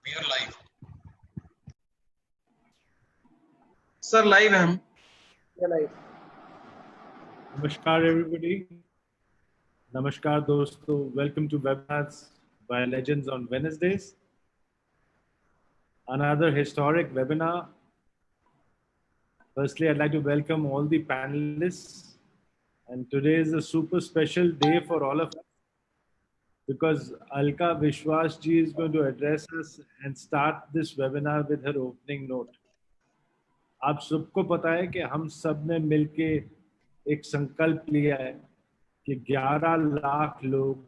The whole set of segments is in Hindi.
We are live. Sir, live है हम. Yeah, live. Namaskar everybody. Namaskar dosto. Welcome to webinars by Legends on Wednesdays. Another historic webinar. Firstly, I'd like to welcome all the panelists. And today is a super special day for all of us because Alka Vishwas ji is going to address us and start this webinar with her opening note. आप सबको पता है कि हम सब ने मिलके एक संकल्प लिया है कि 11 लाख लोग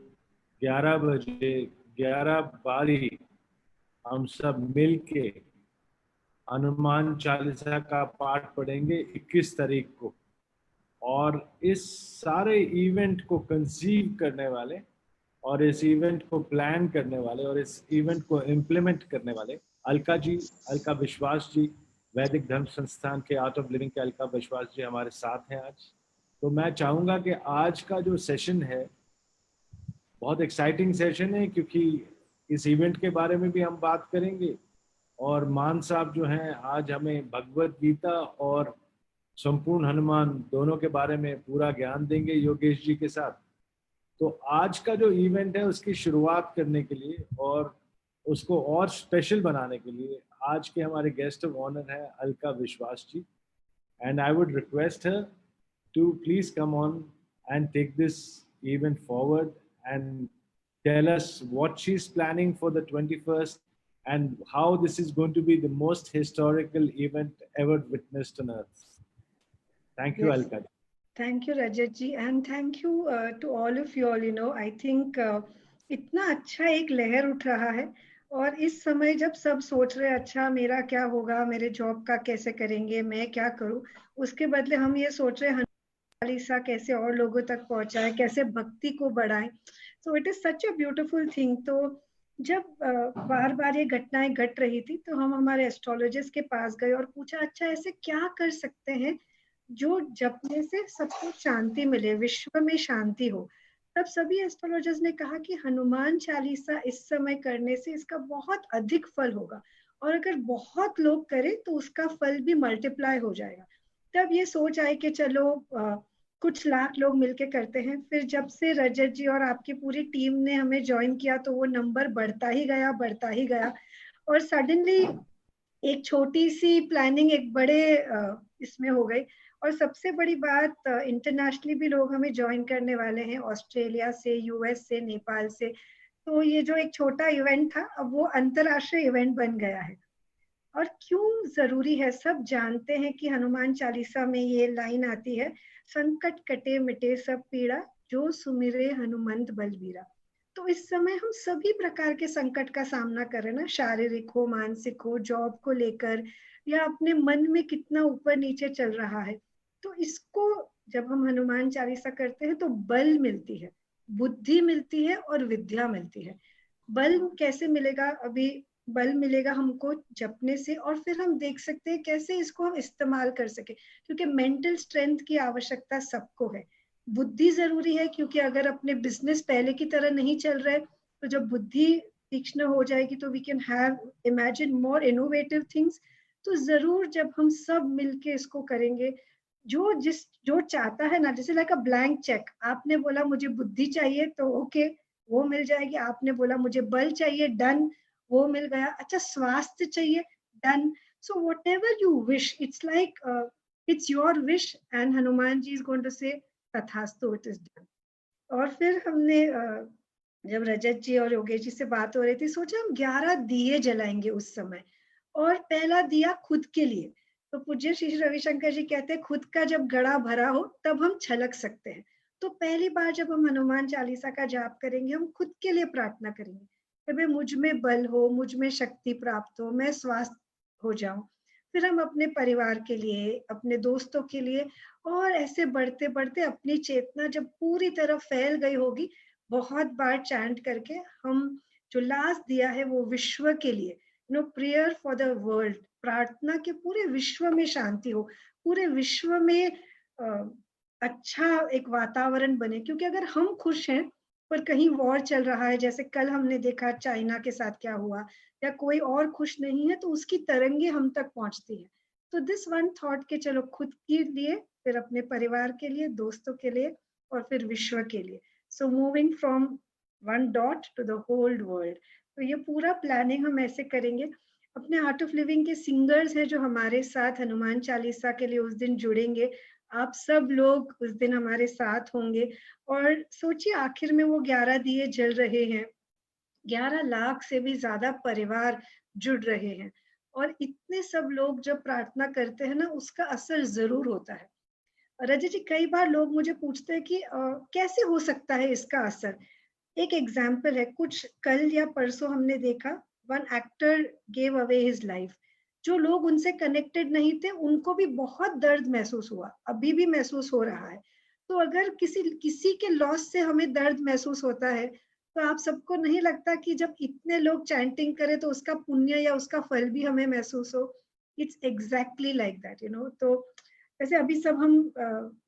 11 बजे 11 बारी हम सब मिलके हनुमान चालीसा का पाठ पढ़ेंगे 21 तारीख को। और इस सारे इवेंट को कंसीव करने वाले और इस इवेंट को प्लान करने वाले और इस इवेंट को इम्प्लीमेंट करने वाले अलका जी, अलका विश्वास जी, वैदिक धर्म संस्थान के आर्ट ऑफ लिविंग के अलका विश्वास जी हमारे साथ हैं आज। तो मैं चाहूँगा कि आज का जो सेशन है बहुत एक्साइटिंग सेशन है क्योंकि इस इवेंट के बारे में भी हम बात करेंगे और मान साहब जो हैं आज हमें भगवत गीता और संपूर्ण हनुमान दोनों के बारे में पूरा ज्ञान देंगे योगेश जी के साथ। तो आज का जो इवेंट है उसकी शुरुआत करने के लिए और उसको और स्पेशल बनाने के लिए आज के हमारे गेस्ट ऑफ ऑनर है Alka Vishwas ji and I would request her to please come on and take this event forward and tell us what she is planning for the 21st and how this is going to be the most historical event ever witnessed on earth. Thank you, Yes. Alka. Thank you, Rajat ji, and thank you to all of you all. You know, I think इतना अच्छा एक लहर उठ रहा है और इस समय जब सब सोच रहे अच्छा मेरा क्या होगा, मेरे जॉब का कैसे करेंगे, मैं क्या करूं, उसके बदले हम ये सोच रहे हैं हनुमान चालीसा कैसे और लोगों तक पहुंचाए, कैसे भक्ति को बढ़ाएं। So it is such a beautiful thing. तो जब बार बार ये घटनाएं घट रही थी तो हम हमारे एस्ट्रोलॉजिस्ट के पास गए और पूछा अच्छा ऐसे क्या कर सकते हैं जो जपने से सबको शांति मिले, विश्व में शांति हो। तब सभी एस्ट्रोलॉजर्स ने कहा कि हनुमान चालीसा इस समय करने से इसका बहुत अधिक फल होगा और अगर बहुत लोग करें तो उसका फल भी मल्टीप्लाई हो जाएगा। तब ये सोच आई कि चलो कुछ लाख लोग मिलके करते हैं। फिर जब से रजत जी और आपकी पूरी टीम ने हमें ज्वाइन किया तो वो नंबर बढ़ता ही गया और सडनली एक छोटी सी प्लानिंग एक बड़े इसमें हो गई। और सबसे बड़ी बात इंटरनेशनली भी लोग हमें ज्वाइन करने वाले हैं, ऑस्ट्रेलिया से, यूएस से, नेपाल से। तो ये जो एक छोटा इवेंट था अब वो अंतरराष्ट्रीय इवेंट बन गया है। और क्यों जरूरी है, सब जानते हैं कि हनुमान चालीसा में ये लाइन आती है, संकट कटे मिटे सब पीड़ा जो सुमिरे हनुमंत बलबीरा। तो इस समय हम सभी प्रकार के संकट का सामना कर रहे हैं ना, शारीरिक हो, मानसिक हो, जॉब को लेकर या अपने मन में कितना ऊपर नीचे चल रहा है। तो इसको जब हम हनुमान चालीसा करते हैं तो बल मिलती है, बुद्धि मिलती है और विद्या मिलती है। बल कैसे मिलेगा? अभी बल मिलेगा हमको जपने से और फिर हम देख सकते हैं कैसे इसको हम इस्तेमाल कर सके, क्योंकि मेंटल स्ट्रेंथ की आवश्यकता सबको है। बुद्धि जरूरी है क्योंकि अगर अपने बिजनेस पहले की तरह नहीं चल रहे तो जब बुद्धि तीक्ष्ण हो जाएगी तो we can have imagine more innovative things. तो जरूर जब हम सब मिलके इसको करेंगे, जो चाहता है ना, जैसे लाइक अ ब्लैंक चेक, आपने बोला मुझे बुद्धि चाहिए तो ओके वो मिल जाएगी, आपने बोला मुझे बल चाहिए, डन, वो मिल गया। अच्छा स्वास्थ्य चाहिए, done. So whatever you wish, it's like it's your wish and Hanuman ji is going to say तथास्तु, इट इज डन। और फिर हमने जब रजत जी और योगेश जी से बात हो रही थी सोचा हम 11 दिए जलाएंगे उस समय। और पहला दिया खुद के लिए। तो पूज्य श्री रविशंकर जी कहते हैं खुद का जब घड़ा भरा हो तब हम छलक सकते हैं। तो पहली बार जब हम हनुमान चालीसा का जाप करेंगे हम खुद के लिए प्रार्थना करेंगे, तभी मुझ में बल हो, मुझ में शक्ति प्राप्त हो, मैं स्वस्थ हो जाऊं। फिर हम अपने परिवार के लिए, अपने दोस्तों के लिए, और ऐसे बढ़ते बढ़ते अपनी चेतना जब पूरी तरह फैल गई होगी, बहुत बार चैंट करके हम जो लास्ट दिया है वो विश्व के लिए, प्रेयर फॉर द वर्ल्ड, प्रार्थना के पूरे विश्व में शांति हो, पूरे विश्व में अच्छा एक वातावरण बने। क्योंकि अगर हम खुश हैं पर कहीं वॉर चल रहा है, जैसे कल हमने देखा चाइना के साथ क्या हुआ, या कोई और खुश नहीं है, तो उसकी तरंगे हम तक पहुंचती है। तो दिस वन थॉट के चलो खुद के लिए, फिर अपने परिवार के लिए, दोस्तों के लिए, और फिर विश्व के लिए। So moving from one dot to the whole world. तो ये पूरा प्लानिंग हम ऐसे करेंगे। अपने आर्ट ऑफ लिविंग के सिंगर्स हैं जो हमारे साथ हनुमान चालीसा के लिए उस दिन जुड़ेंगे। आप सब लोग उस दिन हमारे साथ होंगे। और सोचिए आखिर में वो 11 दिए जल रहे हैं, 11 लाख से भी ज्यादा परिवार जुड़ रहे हैं। और इतने सब लोग जब प्रार्थना करते हैं ना, उसका असर जरूर होता है। रजत जी, कई बार लोग मुझे पूछते हैं कि कैसे हो सकता है इसका असर। एक एग्जाम्पल है, कुछ कल या परसों हमने देखा, one actor gave away his life. जो लोग उनसे कनेक्टेड नहीं थे उनको भी बहुत दर्द महसूस हुआ, अभी भी महसूस हो रहा है। तो अगर किसी किसी के लॉस से हमें दर्द महसूस होता है, तो आप सबको नहीं लगता कि जब इतने लोग चैंटिंग करें तो उसका पुण्य या उसका फल भी हमें महसूस हो? इट्स एग्जैक्टली लाइक दैट, तो वैसे अभी सब हम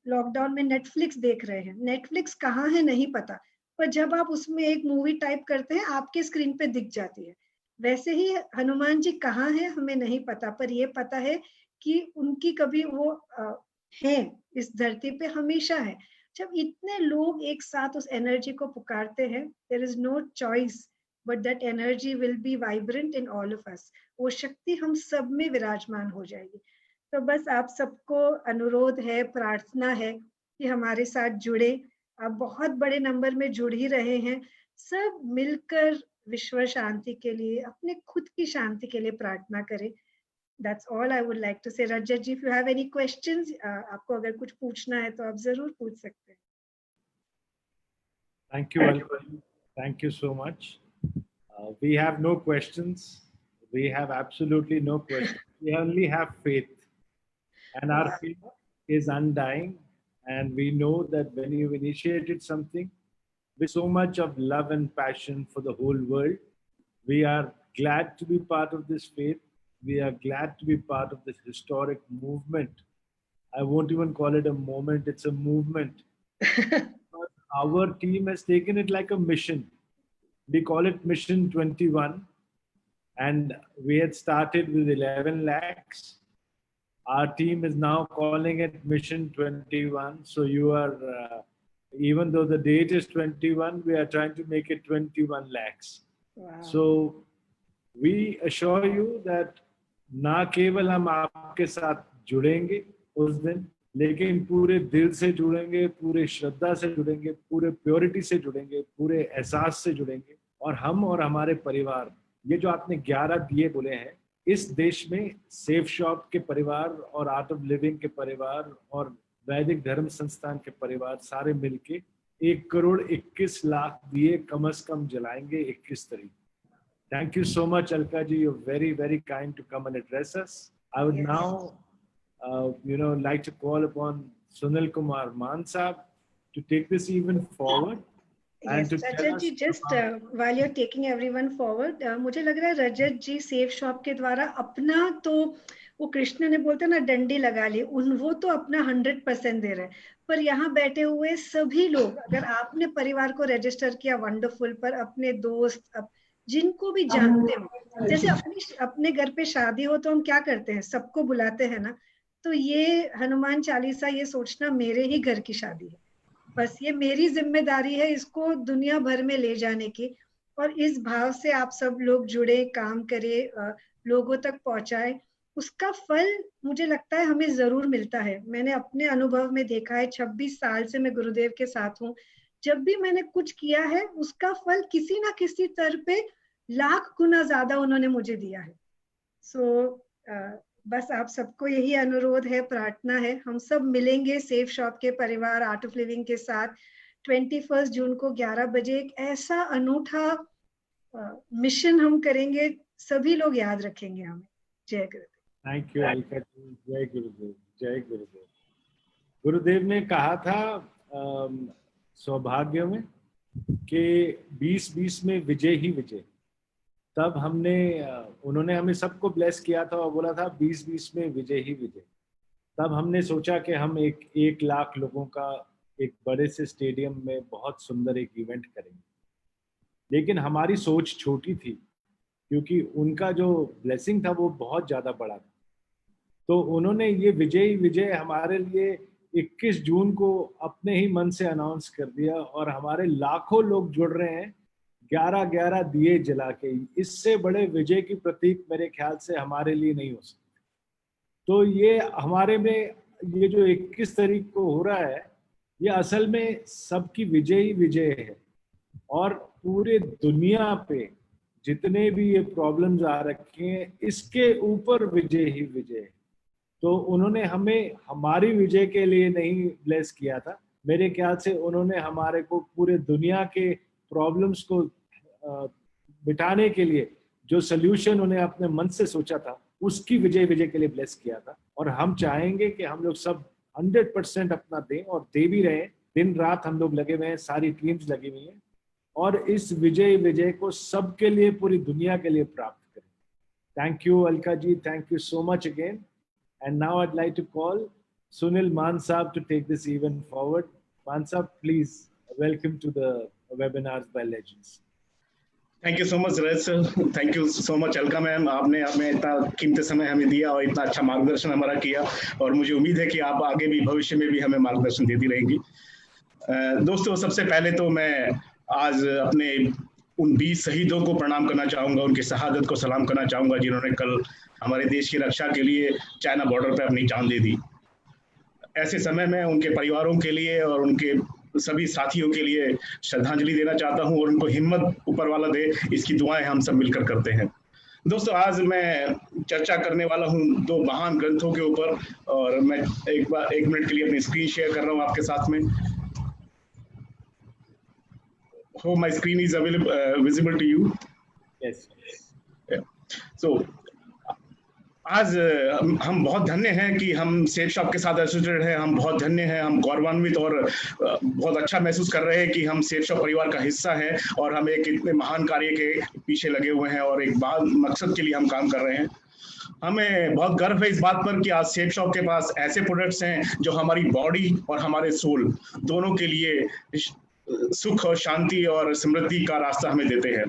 लॉकडाउन में नेटफ्लिक्स देख रहे हैं। नेटफ्लिक्स कहाँ है नहीं पता, पर जब आप उसमें एक मूवी टाइप करते हैं आपके स्क्रीन पे दिख जाती है। वैसे ही हनुमान जी कहाँ है हमें नहीं पता, पर ये पता है कि उनकी कभी वो है, इस धरती पे हमेशा है। जब इतने लोग एक साथ उस एनर्जी को पुकारते हैं, there is no choice but that energy will be vibrant in all of us. वो शक्ति हम सब में विराजमान हो जाएगी। तो बस आप सबको अनुरोध है, प्रार्थना है कि हमारे साथ जुड़े। आप बहुत बड़े नंबर में जुड़ ही रहे हैं। सब मिलकर विश्व शांति के लिए, अपने खुद की शांति के लिए प्रार्थना करें। That's all I would like to say. Rajat ji, if you have any questions, आपको अगर कुछ पूछना है तो आप जरूर पूछ सकते हैं। Thank you, Alka. Thank you so much. We have no questions. We have absolutely no questions. We only have faith. And our faith is undying. And we know that when you've initiated something with so much of love and passion for the whole world, we are glad to be part of this faith. We are glad to be part of this historic movement. I won't even call it a moment, it's a movement. Our team has taken it like a mission. We call it Mission 21. And we had started with 11 lakhs. Our team is now calling it Mission 21. So you are, even though the date is 21, we are trying to make it 21 lakhs. Wow. So we assure you that ना केवल हम आपके साथ जुड़ेंगे उस दिन, लेकिन पूरे दिल से जुड़ेंगे, पूरे श्रद्धा से जुड़ेंगे, पूरे प्योरिटी से जुड़ेंगे, पूरे एहसास से जुड़ेंगे। और हम और हमारे परिवार, ये जो आपने 11 दिए बोले हैं, इस देश में सेफ शॉप के परिवार और आर्ट ऑफ लिविंग के परिवार और वैदिक धर्म संस्थान के परिवार सारे मिलके 1,21,00,000 दिए कम से कम जलाएंगे 21 तारीख। Thank you so much, Alka ji. You're very, very kind to come and address us. I would now, like to call upon Sunil Kumar Man Sahab to take this even forward. Yes, Rajat ji, just while you're taking everyone forward, मुझे लग रहा है रजत जी सेफ शॉप के द्वारा अपना, तो वो कृष्ण ने बोलते ना डंडी लगा ली, वो तो अपना 100% दे रहे हैं। पर यहाँ बैठे हुए सभी लोग, अगर आपने परिवार को रजिस्टर किया वंडरफुल, पर अपने दोस्त जिनको भी जानते हो, जैसे अपने घर पे शादी हो तो हम क्या करते हैं, सबको बुलाते हैं ना। तो ये हनुमान चालीसा ये सोचना मेरे ही घर की शादी है, बस ये मेरी जिम्मेदारी है इसको दुनिया भर में ले जाने की। और इस भाव से आप सब लोग जुड़े, काम करे, लोगों तक पहुंचाए, उसका फल मुझे लगता है हमें जरूर मिलता है। मैंने अपने अनुभव में देखा है, 26 साल से मैं गुरुदेव के साथ हूँ। जब भी मैंने कुछ किया है उसका फल किसी ना किसी स्तर पे लाख गुना ज्यादा उन्होंने मुझे दिया है। बस आप सबको यही अनुरोध है, प्रार्थना है, हम सब मिलेंगे सेफ शॉप के परिवार आर्ट ऑफ लिविंग के साथ 21 जून को 11 बजे। एक ऐसा अनूठा मिशन हम करेंगे, सभी लोग याद रखेंगे हमें। जय गुरुदेव। थैंक यू अलका जी। जय गुरुदेव। जय गुरुदेव। गुरुदेव ने कहा था सौभाग्य में कि 2020 में विजय ही विजय। तब उन्होंने हमें सबको ब्लेस किया था और बोला था 2020 में विजय ही विजय। तब हमने सोचा कि हम 1 लाख लोगों का एक बड़े से स्टेडियम में बहुत सुंदर एक इवेंट करेंगे, लेकिन हमारी सोच छोटी थी। क्योंकि उनका जो ब्लेसिंग था वो बहुत ज्यादा बड़ा था। तो उन्होंने ये विजयी विजय हमारे लिए 21 जून को अपने ही मन से अनाउंस कर दिया, और हमारे लाखों लोग जुड़ रहे हैं 11-11 दिए जला के। इससे बड़े विजय की प्रतीक मेरे ख्याल से हमारे लिए नहीं हो सकते। तो ये हमारे में ये जो 21 तारीख को हो रहा है, ये असल में सबकी विजयी विजय है, और पूरे दुनिया पे जितने भी ये प्रॉब्लम्स आ रखे हैं, इसके ऊपर विजय ही विजय है। तो उन्होंने हमें हमारी विजय के लिए नहीं ब्लेस किया था, मेरे ख्याल से उन्होंने हमारे को पूरे दुनिया के प्रॉब्लम्स को मिटाने के लिए जो सल्यूशन उन्हें अपने मन से सोचा था, उसकी विजय विजय के लिए ब्लेस किया था। और हम चाहेंगे कि हम लोग सब 100% अपना दें, और दे भी रहे हैं। दिन रात हम लोग लगे हुए हैं, सारी टीम्स लगी हुई हैं, और इस विजय विजय को सबके लिए, पूरी दुनिया के लिए प्राप्त करें। Thank you Alka ji, thank you so much again. And now I'd like to call Sunil Maan Saab to take this event forward. Maan Saab, please welcome to the webinars by Legends. Thank you so much Rajat sir, thank you so much Alka ma'am, आपने इतना कीमती समय हमें दिया और इतना अच्छा मार्गदर्शन हमारा किया, और मुझे उम्मीद है कि आप आगे भी भविष्य में भी हमें मार्गदर्शन देती रहेंगी। दोस्तों, सबसे पहले तो मैं आज अपने उन 20 शहीदों को प्रणाम करना चाहूँगा, उनकी शहादत को सलाम करना चाहूँगा, जिन्होंने कल हमारे देश की रक्षा के लिए चाइना बॉर्डर पर अपनी जान दे दी। ऐसे समय में उनके परिवारों के लिए और उनके सभी साथियों के लिए श्रद्धांजलि देना चाहता हूं, और उनको हिम्मत ऊपर वाला दे, इसकी दुआएं हम सब मिलकर करते हैं। दोस्तों, आज मैं चर्चा करने वाला हूं 2 महान ग्रंथों के ऊपर, और मैं एक मिनट के लिए अपनी स्क्रीन शेयर कर रहा हूं आपके साथ में। Hope my screen is visible to you. Yes. Yeah. So आज हम बहुत धन्य हैं कि हम सेफ शॉप के साथ एसोसिएटेड हैं। हम बहुत धन्य हैं, हम गौरवान्वित और बहुत अच्छा महसूस कर रहे हैं कि हम सेफ शॉप परिवार का हिस्सा हैं, और हम एक इतने महान कार्य के पीछे लगे हुए हैं, और एक मकसद के लिए हम काम कर रहे हैं। हमें बहुत गर्व है इस बात पर कि आज सेफ शॉप के पास ऐसे प्रोडक्ट्स हैं जो हमारी बॉडी और हमारे सोल दोनों के लिए सुख और शांति और समृद्धि का रास्ता हमें देते हैं।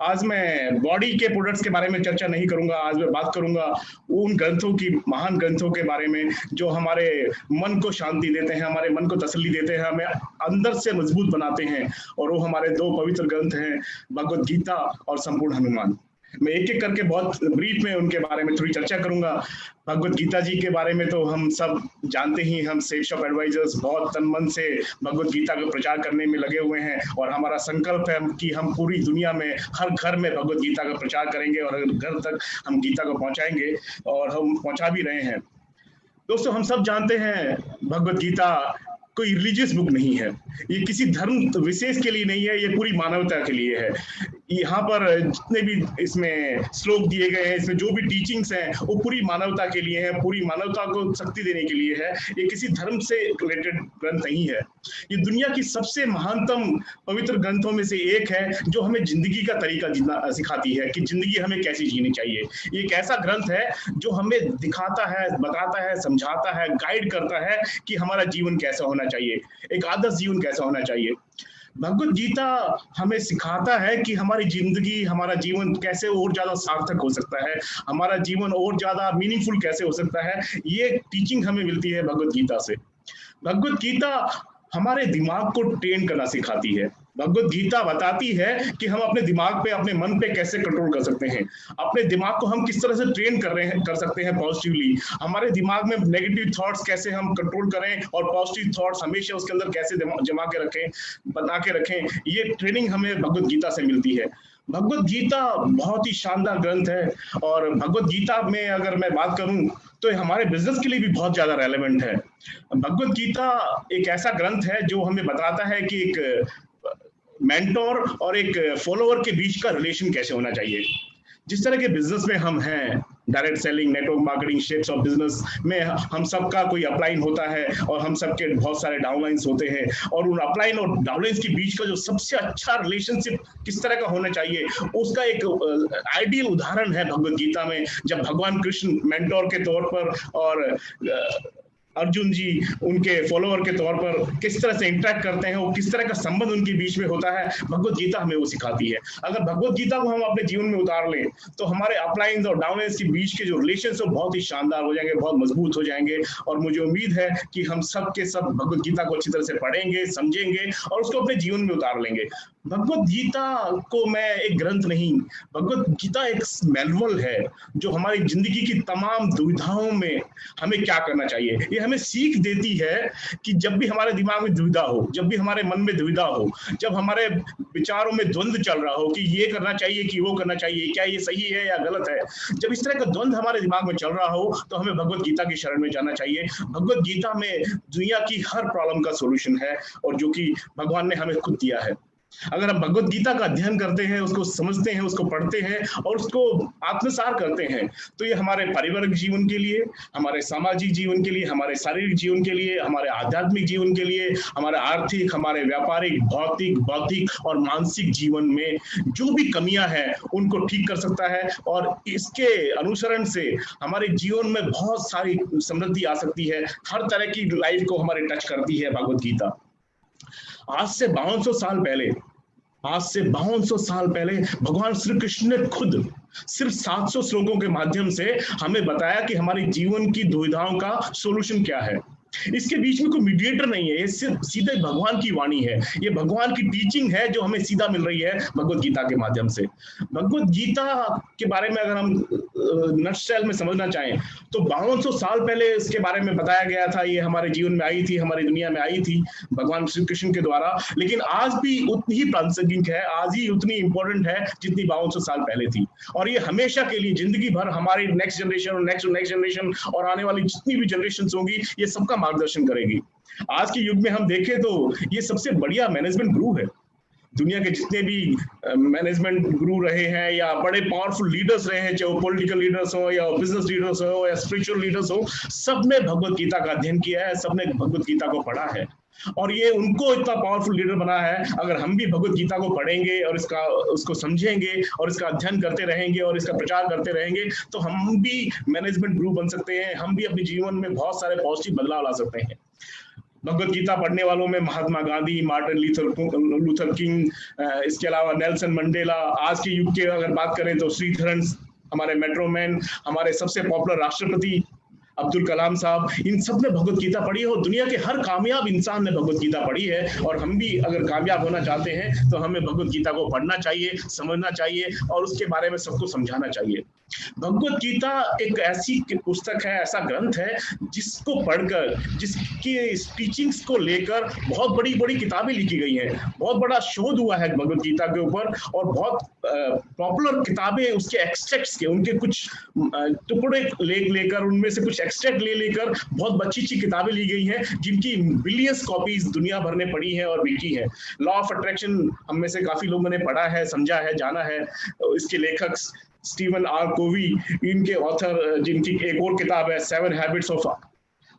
आज मैं बॉडी के प्रोडक्ट्स के बारे में चर्चा नहीं करूंगा, आज मैं बात करूंगा उन ग्रंथों की, महान ग्रंथों के बारे में जो हमारे मन को शांति देते हैं, हमारे मन को तसल्ली देते हैं, हमें अंदर से मजबूत बनाते हैं, और वो हमारे 2 पवित्र ग्रंथ हैं, भगवद गीता और संपूर्ण हनुमान। मैं एक एक करके बहुत ब्रीफ में उनके बारे में थोड़ी चर्चा करूंगा। भगवद गीता जी के बारे में तो हम सब जानते ही, हम सेफ शॉप एडवाइजर्स बहुत तन मन से भगवद गीता का प्रचार करने में लगे हुए हैं, और हमारा संकल्प है कि हम पूरी दुनिया में हर घर में भगवद गीता का प्रचार करेंगे, और हर घर तक हम गीता को पहुंचाएंगे, और हम पहुंचा भी रहे हैं। दोस्तों, हम सब जानते हैं भगवद गीता कोई रिलीजियस बुक नहीं है, ये किसी धर्म विशेष के लिए नहीं है, ये पूरी मानवता के लिए है। यहाँ पर जितने भी इसमें श्लोक दिए गए हैं, इसमें जो भी टीचिंग्स हैं, वो पूरी मानवता के लिए है, पूरी मानवता को शक्ति देने के लिए है। ये किसी धर्म से रिलेटेड ग्रंथ नहीं है। ये दुनिया की सबसे महानतम पवित्र ग्रंथों में से एक है, जो हमें जिंदगी का तरीका जीना सिखाती है कि जिंदगी हमें कैसी जीनी चाहिए। ये एक ऐसा ग्रंथ है जो हमें दिखाता है, बताता है, समझाता है, गाइड करता है कि हमारा जीवन कैसा होना चाहिए, एक आदर्श जीवन कैसा होना चाहिए। भगवद गीता हमें सिखाता है कि हमारी जिंदगी, हमारा जीवन कैसे और ज्यादा सार्थक हो सकता है, हमारा जीवन और ज्यादा मीनिंगफुल कैसे हो सकता है। ये टीचिंग हमें मिलती है भगवद गीता से। भगवद गीता हमारे दिमाग को ट्रेन करना सिखाती है। भगवद गीता बताती है कि हम अपने दिमाग पे, अपने मन पे कैसे कंट्रोल कर सकते हैं, अपने दिमाग को हम किस तरह से ट्रेन कर सकते हैं पॉजिटिवली, हमारे दिमाग में नेगेटिव थॉट्स कैसे हम कंट्रोल करें, और पॉजिटिव थॉट्स हमेशा उसके अंदर कैसे जमा के रखें, बना के रखें। ये ट्रेनिंग हमें भगवद गीता से मिलती है। भगवद गीता बहुत ही शानदार ग्रंथ है, और भगवद गीता में अगर मैं बात करूं तो हमारे बिजनेस के लिए भी बहुत ज्यादा रेलेवेंट है। भगवद गीता एक ऐसा ग्रंथ है जो हमें बताता है कि एक मेंटोर और एक फॉलोअर के बीच का रिलेशन कैसे होना चाहिए। जिस तरह के बिजनेस में हम हैं, direct selling, network marketing, shapes of business में हम सबका कोई अपलाइन होता है, और हम सबके बहुत सारे डाउनलाइंस होते हैं, और उन अपलाइन और डाउनलाइंस के बीच का जो सबसे अच्छा रिलेशनशिप किस तरह का होना चाहिए, उसका एक आइडियल उदाहरण है भगवद गीता में, जब भगवान कृष्ण मेंटोर के तौर पर और अर्जुन जी उनके फॉलोअर के तौर पर किस तरह से इंटरेक्ट करते हैं, वो किस तरह का संबंध उनके बीच में होता है, भगवत गीता हमें वो सिखाती है। अगर भगवत गीता को हम अपने जीवन में उतार लें तो हमारे अपलाइंस और डाउनलाइंस के बीच के जो रिलेशन है बहुत ही शानदार हो जाएंगे, बहुत मजबूत हो जाएंगे। और मुझे उम्मीद है कि हम सब के सब भगवत गीता को अच्छी तरह से पढ़ेंगे, समझेंगे और उसको अपने जीवन में उतार लेंगे। भगवत गीता को मैं एक ग्रंथ नहीं, भगवत गीता एक मैनुअल है जो हमारी जिंदगी की तमाम दुविधाओं में हमें क्या करना चाहिए, ये हमें सीख देती है कि जब भी हमारे दिमाग में दुविधा हो, जब भी हमारे मन में दुविधा हो, जब हमारे विचारों में द्वंद्व चल रहा हो कि ये करना चाहिए कि वो करना चाहिए, क्या ये सही है या गलत है, जब इस तरह का द्वंद्व हमारे दिमाग में चल रहा हो तो हमें भगवत गीता की शरण में जाना चाहिए। भगवत गीता में दुनिया की हर प्रॉब्लम का सॉल्यूशन है और जो कि भगवान ने हमें खुद दिया है। अगर हम भगवत गीता का अध्ययन करते हैं, उसको समझते हैं, उसको पढ़ते हैं और उसको आत्मसात करते हैं तो ये हमारे पारिवारिक जीवन के लिए, हमारे सामाजिक जीवन के लिए, हमारे शारीरिक जीवन के लिए, हमारे आध्यात्मिक जीवन के लिए, हमारे आर्थिक, हमारे व्यापारिक, भौतिक, बौद्धिक और मानसिक जीवन में जो भी कमियां हैं उनको ठीक कर सकता है। और इसके अनुसरण से हमारे जीवन में बहुत सारी समृद्धि आ सकती है, हर तरह की लाइफ को हमारे टच करती है भगवत गीता। आज से 5200 साल पहले भगवान श्री कृष्ण ने खुद सिर्फ 700 श्लोकों के माध्यम से हमें बताया कि हमारे जीवन की दुविधाओं का सॉल्यूशन क्या है। इसके बीच में कोई मीडिएटर नहीं है, ये सिर्फ सीधे भगवान की वाणी है, ये भगवान की टीचिंग है जो हमें सीधा मिल रही है भगवत गीता के माध्यम से। भगवत गीता के बारे में अगर हम नटशेल में समझना चाहें तो 5200 साल पहले इसके बारे में बताया गया था, ये हमारे जीवन में आई थी, हमारी दुनिया में आई थी भगवान श्री कृष्ण के द्वारा, लेकिन आज भी उतनी ही प्रासंगिक है, आज ही उतनी इंपॉर्टेंट है जितनी 5200 साल पहले थी। और ये हमेशा के लिए जिंदगी भर हमारी नेक्स्ट जनरेशन और नेक्स्ट जनरेशन और आने वाली जितनी भी जनरेशन होंगी ये सबका मार्गदर्शन करेगी। आज के युग में हम देखें तो ये सबसे बढ़िया मैनेजमेंट गुरु है। दुनिया के जितने भी मैनेजमेंट गुरु रहे हैं या बड़े पावरफुल लीडर्स रहे हैं, चाहे वो पॉलिटिकल लीडर्स हो या बिजनेस लीडर्स हो या स्पिरिचुअल लीडर्स हो, सबने भगवत गीता का अध्ययन किया है, सबने भगवत गीता को पढ़ा है और ये उनको इतना पावरफुल लीडर बना है। अगर हम भी भगवत गीता को पढ़ेंगे और उसको समझेंगे और इसका अध्ययन करते रहेंगे और इसका प्रचार करते रहेंगे तो हम भी मैनेजमेंट गुरु बन सकते हैं, हम भी अपने जीवन में बहुत सारे पॉजिटिव बदलाव ला सकते हैं। भगवत गीता पढ़ने वालों में Mahatma Gandhi, Martin Luther king, इसके अलावा नेल्सन मंडेला, आज के युग के अगर बात करें तो श्रीधरन, हमारे मेट्रो मैन, हमारे सबसे पॉपुलर राष्ट्रपति अब्दुल कलाम साहब, इन सब ने भगवत गीता पढ़ी है और दुनिया के हर कामयाब इंसान ने भगवत गीता पढ़ी है। और हम भी अगर कामयाब होना चाहते हैं तो हमें भगवत गीता को पढ़ना चाहिए, समझना चाहिए और उसके बारे में सबको समझाना चाहिए। भगवत गीता एक ऐसी पुस्तक है, ऐसा ग्रंथ है जिसको पढ़कर, जिसकी टीचिंग्स को लेकर बहुत बड़ी बड़ी किताबें लिखी गई हैं, बहुत बड़ा शोध हुआ है भगवत गीता के ऊपर और बहुत पॉपुलर किताबें उसके एक्सट्रैक्ट्स के, उनके कुछ टुकड़े लेकर उनमें से कुछ एक्सट्रैक्ट लेकर बहुत अच्छी अच्छी किताबें ली गई हैं जिनकी बिलियंस कॉपीज दुनिया भर ने पढ़ी है और बिकी है। लॉ ऑफ अट्रैक्शन हम में से काफी लोगों ने पढ़ा है, समझा है, जाना है। इसके लेखक स्टीवन आर कोवी, इनके ऑथर जिनकी एक और किताब है 7 habits of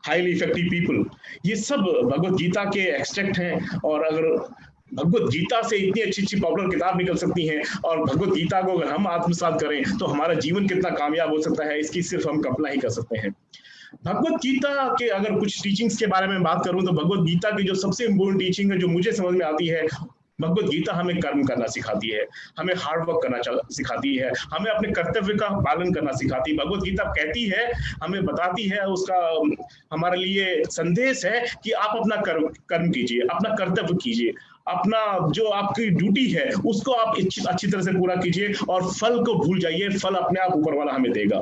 highly effective people, ये सब भगवत गीता के एक्सट्रैक्ट हैं। और अगर भगवत गीता से इतनी अच्छी अच्छी पॉपुलर किताब निकल सकती हैं और भगवत गीता को अगर हम आत्मसात करें तो हमारा जीवन कितना कामयाब हो सकता है, इसकी सिर्फ हम कल्पना ही कर सकते हैं। भगवत गीता के अगर कुछ टीचिंग्स के बारे में बात करूं तो भगवत गीता की जो सबसे इम्पोर्टेंट टीचिंग है जो मुझे समझ में आती है, भगवत गीता हमें कर्म करना सिखाती है, हमें हार्ड वर्क करना सिखाती है, हमें अपने कर्तव्य का पालन करना सिखाती है। भगवत गीता कहती है, हमें बताती है, उसका हमारे लिए संदेश है कि आप अपना कर्म कीजिए, अपना कर्तव्य कीजिए, अपना जो आपकी ड्यूटी है उसको आप अच्छी तरह से पूरा कीजिए और फल को भूल जाइए, फल अपने आप ऊपर वाला हमें देगा।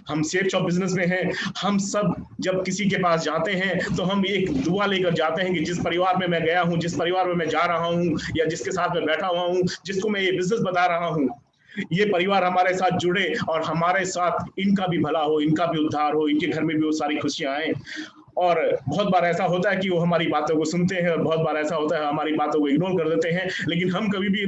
हम सेठ शॉप बिजनेस में हैं, हम सब जब किसी के पास जाते हैं तो हम एक दुआ लेकर जाते हैं कि जिस परिवार में मैं गया हूं, जिस परिवार में मैं जा रहा हूं या जिसके साथ मैं बैठा हुआ हूं, जिसको मैं ये बिजनेस बता रहा हूं, ये परिवार हमारे साथ जुड़े और हमारे साथ इनका भी भला हो, इनका भी उद्धार हो, इनके घर में भी वो सारी खुशियां आए। और बहुत बार ऐसा होता है कि वो हमारी बातों को सुनते हैं और बहुत बार ऐसा होता है हमारी बातों को इग्नोर कर देते हैं, लेकिन हम कभी भी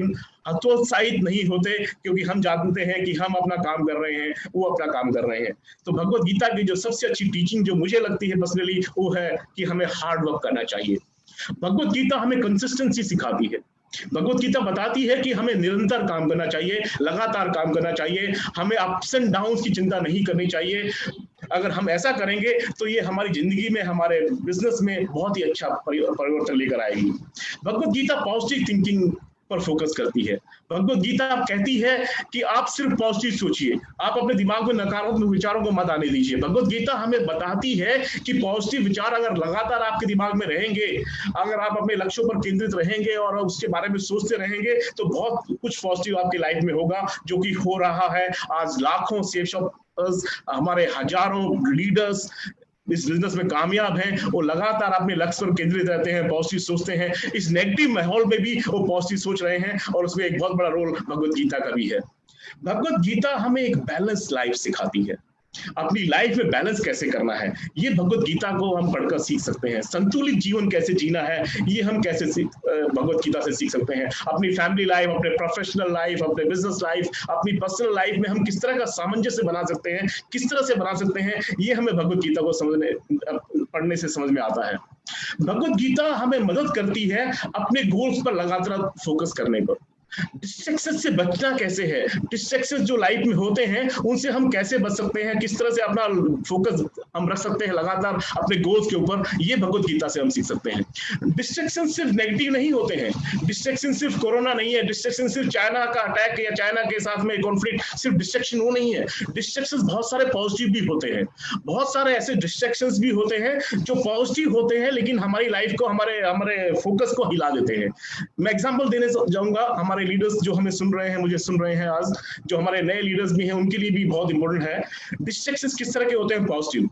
हतोत्साहित नहीं होते क्योंकि हम जानते हैं कि हम अपना काम कर रहे हैं, वो अपना काम कर रहे हैं। तो भगवत गीता की जो सबसे अच्छी टीचिंग जो मुझे लगती है पर्सनली वो है कि हमें हार्ड वर्क करना चाहिए। भगवत गीता हमें कंसिस्टेंसी सिखाती है। भगवत गीता बताती है कि हमें निरंतर काम करना चाहिए, लगातार काम करना चाहिए, हमें अप्स एंड डाउन्स की चिंता नहीं करनी चाहिए। अगर हम ऐसा करेंगे तो ये हमारी जिंदगी में, हमारे बिजनेस में बहुत ही अच्छा परिवर्तन लेकर आएगी। भगवत गीता पॉजिटिव थिंकिंग पर फोकस करती है। भगवत गीता कहती है कि आप सिर्फ पॉजिटिव सोचिए, आप अपने दिमाग में नकारात्मक विचारों को मत आने दीजिए। भगवत गीता हमें बताती है कि पॉजिटिव विचार अगर लगातार आपके दिमाग में रहेंगे, अगर आप अपने लक्ष्यों पर केंद्रित रहेंगे और उसके बारे में सोचते रहेंगे, तो बहुत कुछ पॉजिटिव आपकी लाइफ में होगा, जो कि हो रहा है। आज लाखों सेफ शॉपर्स, हमारे हजारों लीडर्स इस बिजनेस में कामयाब हैं, वो लगातार अपने लक्ष्य पर केंद्रित रहते हैं, पॉजिटिव सोचते हैं। इस नेगेटिव माहौल में भी वो पॉजिटिव सोच रहे हैं, और उसमें एक बहुत बड़ा रोल भगवत गीता का भी है। भगवत गीता हमें एक बैलेंस लाइफ सिखाती है। अपनी लाइफ में बैलेंस कैसे करना है, ये भगवत गीता को हम पढ़कर सीख सकते हैं। संतुलित जीवन कैसे जीना है, ये हम कैसे भगवत गीता से सीख सकते हैं। अपनी फैमिली लाइफ, अपने प्रोफेशनल लाइफ, अपने बिजनेस लाइफ, अपनी पर्सनल लाइफ में हम किस तरह का सामंजस्य बना सकते हैं, किस तरह से बना सकते हैं, ये हमें भगवत गीता को पढ़ने से समझ में आता है। भगवत गीता हमें मदद करती है अपने गोल्स पर लगातार फोकस करने पर। डिस्ट्रैक्शन से बचना कैसे है, डिस्ट्रैक्शन जो लाइफ में होते हैं उनसे हम कैसे बच सकते हैं, किस तरह से अपना फोकस हम रख सकते हैं लगातार अपने गोल्स के ऊपर, ये भगवत गीता से हम सीख सकते हैं। डिस्ट्रैक्शन सिर्फ नेगेटिव नहीं होते हैं, डिस्ट्रैक्शन सिर्फ कोरोना नहीं है, डिस्ट्रैक्शन सिर्फ चाइना का अटैक या चाइना के साथ में कॉन्फ्लिक्ट सिर्फ डिस्ट्रैक्शन वो नहीं है। डिस्ट्रैक्शन बहुत सारे पॉजिटिव भी होते हैं, बहुत सारे ऐसे डिस्ट्रैक्शंस भी होते हैं जो पॉजिटिव होते हैं, लेकिन हमारी लाइफ को, हमारे फोकस को हिला देते हैं। मैं एग्जांपल देने जाऊंगा। हमारे लीडर्स जो हमें सुन रहे हैं, मुझे सुन रहे हैं आज, जो हमारे नए लीडर्स भी हैं, उनके लिए भी बहुत इंपॉर्टेंट है। डिस्ट्रैक्शंस किस तरह के होते हैं पॉजिटिव।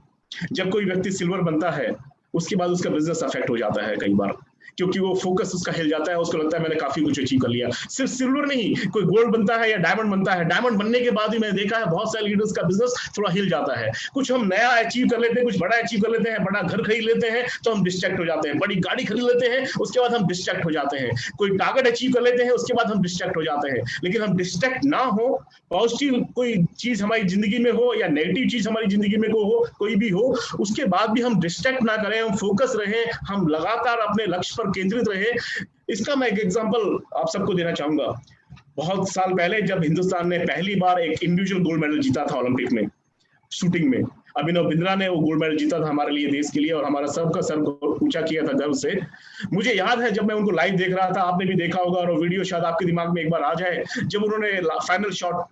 जब कोई व्यक्ति सिल्वर बनता है, उसके बाद उसका बिजनेस अफेक्ट हो जाता है कई बार, क्योंकि वो फोकस उसका हिल जाता है, उसको लगता है मैंने काफी कुछ अचीव कर लिया। सिर्फ सिल्वर नहीं, कोई गोल्ड बनता है या डायमंड बनता है, डायमंड बनने के बाद भी मैंने देखा है बहुत सारे लीडर्स का बिजनेस थोड़ा हिल जाता है। कुछ हम नया अचीव कर लेते हैं, कुछ बड़ा अचीव कर लेते हैं, बड़ा घर खरीद लेते हैं तो हम डिस्ट्रैक्ट हो जाते हैं, बड़ी गाड़ी खरीद लेते हैं उसके बाद हम डिस्ट्रैक्ट हो जाते हैं, कोई टारगेट अचीव कर लेते हैं उसके बाद हम डिस्ट्रैक्ट हो जाते हैं। लेकिन हम डिस्ट्रैक्ट ना हो, पॉजिटिव कोई चीज हमारी जिंदगी में हो या नेगेटिव चीज हमारी जिंदगी में हो, कोई भी हो, उसके बाद भी हम डिस्ट्रैक्ट ना करें, हम फोकस रहें, हम लगातार अपने लक्ष्य पर केंद्रित रहे। इसका मैं एक एग्जांपल आप सबको देना चाहूंगा। बहुत साल पहले जब हिंदुस्तान ने पहली बार एक इंडिविजुअल गोल्ड मेडल जीता था ओलंपिक में, शूटिंग में, अभिनव बिंद्रा ने वो गोल्ड मेडल जीता था हमारे लिए, देश के लिए, और हमारा सबका सर ऊंचा किया था गर्व से। मुझे याद है जब मैं उनको लाइव देख रहा था, आपने भी देखा होगा और वो वीडियो शायद आपके दिमाग में एक बार आ जाए, जब उन्होंने फाइनल शॉट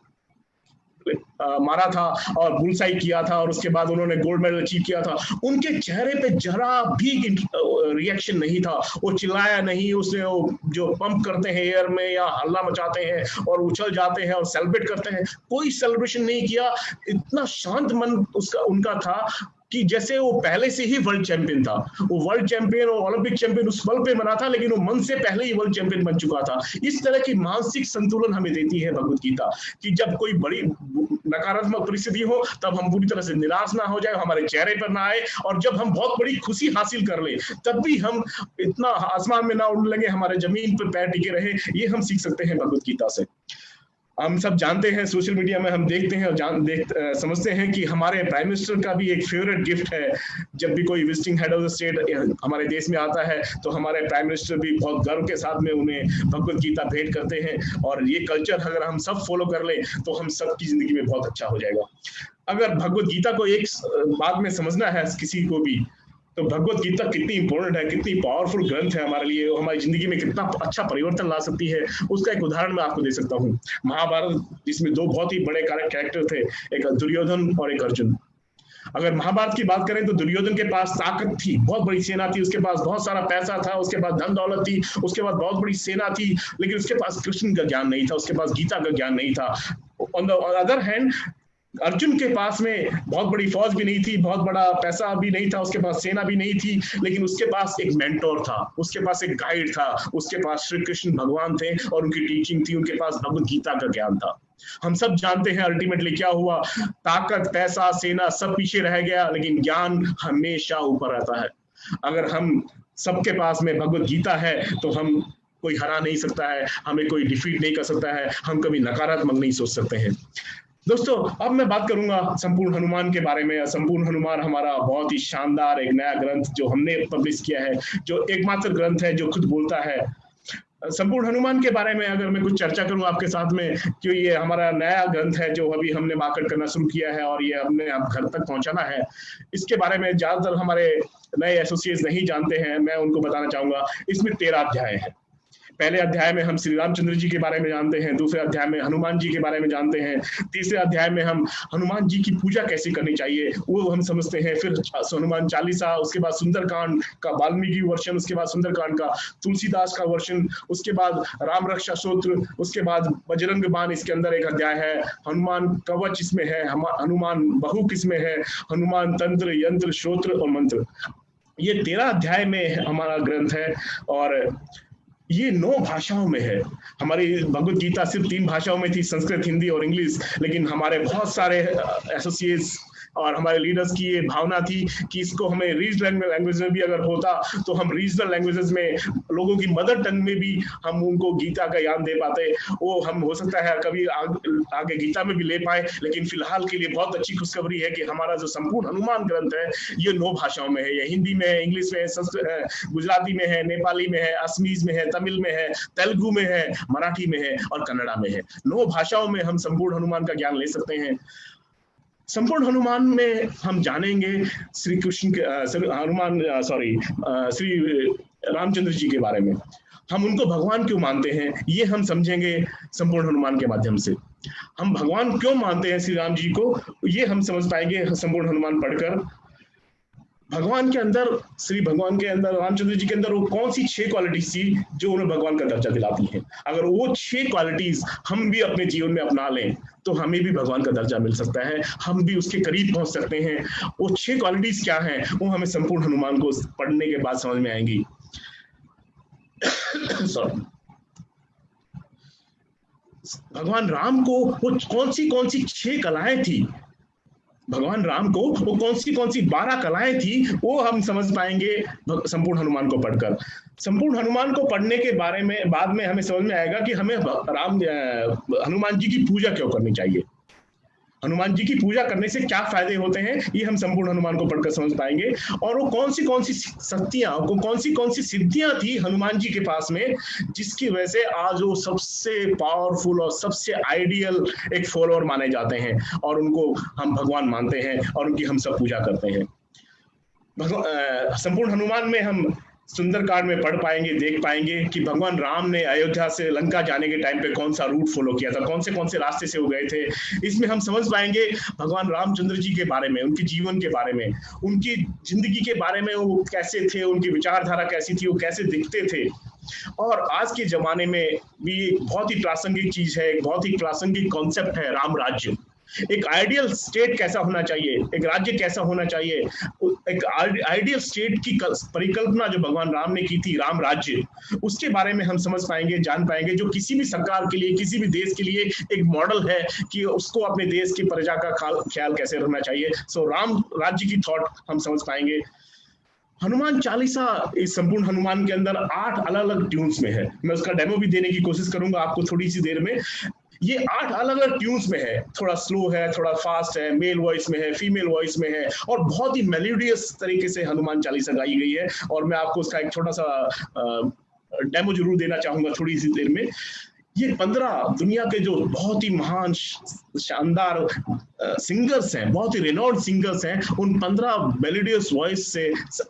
मारा था और बुलसाई किया था और उसके बाद उन्होंने गोल्ड मेडल अचीव किया था, उनके चेहरे पे जरा भी रिएक्शन नहीं था, वो चिल्लाया नहीं, उसने वो जो पंप करते हैं एयर में या हल्ला मचाते हैं और उछल जाते हैं और सेलिब्रेट करते हैं, कोई सेलिब्रेशन नहीं किया। इतना शांत मन उनका था कि जैसे वो पहले से ही वर्ल्ड चैंपियन था। वो वर्ल्ड चैंपियन और ओलंपिक चैंपियन उस पल पे बना था, लेकिन वो मन से पहले ही वर्ल्ड चैंपियन बन चुका था। इस तरह की मानसिक संतुलन हमें देती है भगवत गीता, कि जब कोई बड़ी नकारात्मक परिस्थिति हो तब हम पूरी तरह से निराश ना हो जाए, हमारे चेहरे पर ना आए, और जब हम बहुत बड़ी खुशी हासिल कर ले तब भी हम इतना आसमान में ना उड़ने लगे, हमारे जमीन पर पैर टिके रहे। ये हम सीख सकते हैं भगवत गीता से। हम सब जानते हैं, सोशल मीडिया में हम देखते हैं और समझते हैं कि हमारे प्राइम मिनिस्टर का भी एक फेवरेट गिफ्ट है, जब भी कोई visiting head of the state हमारे देश में आता है तो हमारे प्राइम मिनिस्टर भी बहुत गर्व के साथ में उन्हें भगवत गीता भेंट करते हैं। और ये कल्चर अगर हम सब फॉलो कर ले तो हम सबकी जिंदगी में बहुत अच्छा हो जाएगा। अगर भगवत गीता को एक बात में समझना है किसी को भी, तो भगवत गीता कितनी इंपॉर्टेंट है, कितनी पावरफुल ग्रंथ है हमारे लिए, हमारी जिंदगी में कितना अच्छा परिवर्तन ला सकती है, उसका एक उदाहरण मैं आपको दे सकता हूँ। महाभारत, जिसमें दो बहुत ही बड़े कैरेक्टर थे, एक दुर्योधन और एक अर्जुन। अगर महाभारत की बात करें तो दुर्योधन के पास ताकत थी, बहुत बड़ी सेना थी, उसके पास बहुत सारा पैसा था, उसके पास धन दौलत थी, उसके पास बहुत बड़ी सेना थी, लेकिन उसके पास कृष्ण का ज्ञान नहीं था, उसके पास गीता का ज्ञान नहीं था। On the other hand Arjun के पास में बहुत बड़ी फौज भी नहीं थी, बहुत बड़ा पैसा भी नहीं था, उसके पास सेना भी नहीं थी, लेकिन उसके पास एक मेंटोर था, उसके पास एक गाइड था, उसके पास श्री कृष्ण भगवान थे और उनकी टीचिंग थी, उनके पास भगवत गीता का ज्ञान था। हम सब जानते हैं अल्टीमेटली क्या हुआ, ताकत, पैसा, सेना सब पीछे रह गया, लेकिन ज्ञान हमेशा ऊपर रहता है। अगर हम सबके पास में भगवत गीता है तो हम कोई हरा नहीं सकता है, हमें कोई डिफीट नहीं कर सकता है, हम कभी नकारात्मक नहीं सोच सकते हैं। दोस्तों, अब मैं बात करूंगा संपूर्ण हनुमान के बारे में। संपूर्ण हनुमान हमारा बहुत ही शानदार एक नया ग्रंथ जो हमने पब्लिश किया है, जो एकमात्र ग्रंथ है जो खुद बोलता है संपूर्ण हनुमान के बारे में अगर मैं कुछ चर्चा करूं आपके साथ में, कि ये हमारा नया ग्रंथ है जो अभी हमने मार्केट करना शुरू किया है और ये हमने आप घर तक पहुंचाना है, इसके बारे में ज्यादातर हमारे नए एसोसिएट्स नहीं जानते हैं। मैं उनको बताना चाहूंगा, इसमें 13 अध्याय है। पहले अध्याय में हम श्री रामचंद्र जी के बारे में जानते हैं, दूसरे अध्याय में हनुमान जी के बारे में जानते हैं, तीसरे अध्याय में हम हनुमान जी की पूजा कैसे करनी चाहिए वो हम समझते हैं। फिर हनुमान चालीसा, उसके बाद सुंदरकांड का वाल्मीकि वर्षन, उसके बाद सुंदरकांड का तुलसीदास का वर्षन, उसके बाद राम रक्षा स्तोत्र, उसके बाद बजरंग बाण इसके अंदर एक अध्याय है, हनुमान कवच इसमें है, हनुमान बहुक इसमें है, हनुमान तंत्र यंत्र श्रोत्र और मंत्र। ये 13 अध्याय में हमारा ग्रंथ है और ये 9 भाषाओं में है। हमारी भगवत गीता सिर्फ 3 भाषाओं में थी, संस्कृत, हिंदी और इंग्लिश, लेकिन हमारे बहुत सारे एसोसिएट्स और हमारे लीडर्स की ये भावना थी कि इसको हमें रीजनल लैंग्वेज में भी अगर होता तो हम रीजनल लैंग्वेजेस में लोगों की मदर टंग में भी हम उनको गीता का ज्ञान दे पाते। वो हम हो सकता है कभी आगे गीता में भी ले पाए, लेकिन फिलहाल के लिए बहुत अच्छी खुशखबरी है कि हमारा जो संपूर्ण हनुमान ग्रंथ है ये 9 भाषाओं में है। ये हिंदी में है, इंग्लिश में है, संस्कृत है, गुजराती में है, नेपाली में है, असमीज में है, तमिल में है, तेलुगु में है, मराठी में है और कन्नड़ा में है। 9 भाषाओं में हम संपूर्ण हनुमान का ज्ञान ले सकते हैं। संपूर्ण हनुमान में हम जानेंगे श्री कृष्ण के श्री रामचंद्र जी के बारे में। हम उनको भगवान क्यों मानते हैं ये हम समझेंगे संपूर्ण हनुमान के माध्यम से। हम भगवान क्यों मानते हैं श्री राम जी को ये हम समझ पाएंगे संपूर्ण हनुमान पढ़कर। भगवान के अंदर, श्री भगवान के अंदर, रामचंद्र जी के अंदर वो कौन सी 6 क्वालिटीज थी जो उन्हें भगवान का दर्जा दिलाती हैं। अगर वो 6 क्वालिटीज हम भी अपने जीवन में अपना लें तो हमें भी भगवान का दर्जा मिल सकता है, हम भी उसके करीब पहुंच सकते हैं। वो 6 क्वालिटीज क्या हैं वो हमें संपूर्ण हनुमान को पढ़ने के बाद समझ में आएंगी। भगवान राम को वो कौन सी 6 कलाएं थी, भगवान राम को वो कौन सी 12 कलाएं थी वो हम समझ पाएंगे संपूर्ण हनुमान को पढ़कर। संपूर्ण हनुमान को पढ़ने के बारे में बाद में हमें समझ में आएगा कि हमें हनुमान जी की पूजा क्यों करनी चाहिए, हनुमान जी की पूजा करने से क्या फायदे होते हैं ये हम संपूर्ण हनुमान को पढ़कर समझ पाएंगे। और वो कौन सी शक्तियां, कौन सी सिद्धियां थी हनुमान जी के पास में जिसकी वजह से आज वो सबसे पावरफुल और सबसे आइडियल एक फॉलोअर माने जाते हैं और उनको हम भगवान मानते हैं और उनकी हम सब पूजा करते हैं। संपूर्ण हनुमान में हम सुंदरकांड में पढ़ पाएंगे, देख पाएंगे कि भगवान राम ने अयोध्या से लंका जाने के टाइम पे कौन सा रूट फॉलो किया था, कौन से रास्ते से वो गए थे। इसमें हम समझ पाएंगे भगवान रामचंद्र जी के बारे में, उनके जीवन के बारे में, उनकी जिंदगी के बारे में, वो कैसे थे, उनकी विचारधारा कैसी थी, वो कैसे दिखते थे। और आज के जमाने में भी बहुत ही प्रासंगिक चीज है, एक बहुत ही प्रासंगिक कॉन्सेप्ट है राम राज्य। एक आइडियल स्टेट कैसा होना चाहिए, एक राज्य कैसा होना चाहिए, एक आइडियल स्टेट की परिकल्पना जो भगवान राम ने की थी, राम राज्य, उसके बारे में हम समझ पाएंगे, जान पाएंगे, जो किसी भी सरकार के लिए, किसी भी देश के लिए एक मॉडल है कि उसको अपने देश की प्रजा का ख्याल कैसे रखना चाहिए। सो राम राज्य की थॉट हम समझ पाएंगे। हनुमान चालीसा इस संपूर्ण हनुमान के अंदर 8 अलग अलग ट्यून्स में है। मैं उसका डेमो भी देने की कोशिश करूंगा आपको थोड़ी सी देर में। ये 8 अलग अलग ट्यून्स में है, थोड़ा स्लो है, थोड़ा फास्ट है, मेल वॉइस में है, फीमेल वॉइस में है और बहुत ही मेलोडियस तरीके से हनुमान चालीसा गाई गई है। और मैं आपको उसका एक छोटा सा डेमो जरूर देना चाहूंगा थोड़ी सी देर में। ये 15 दुनिया के जो बहुत ही महान शानदार सिंगर्स हैं, बहुत ही रेनॉल्ड सिंगर्स हैं, उन 15 मेलोडियस वॉइस से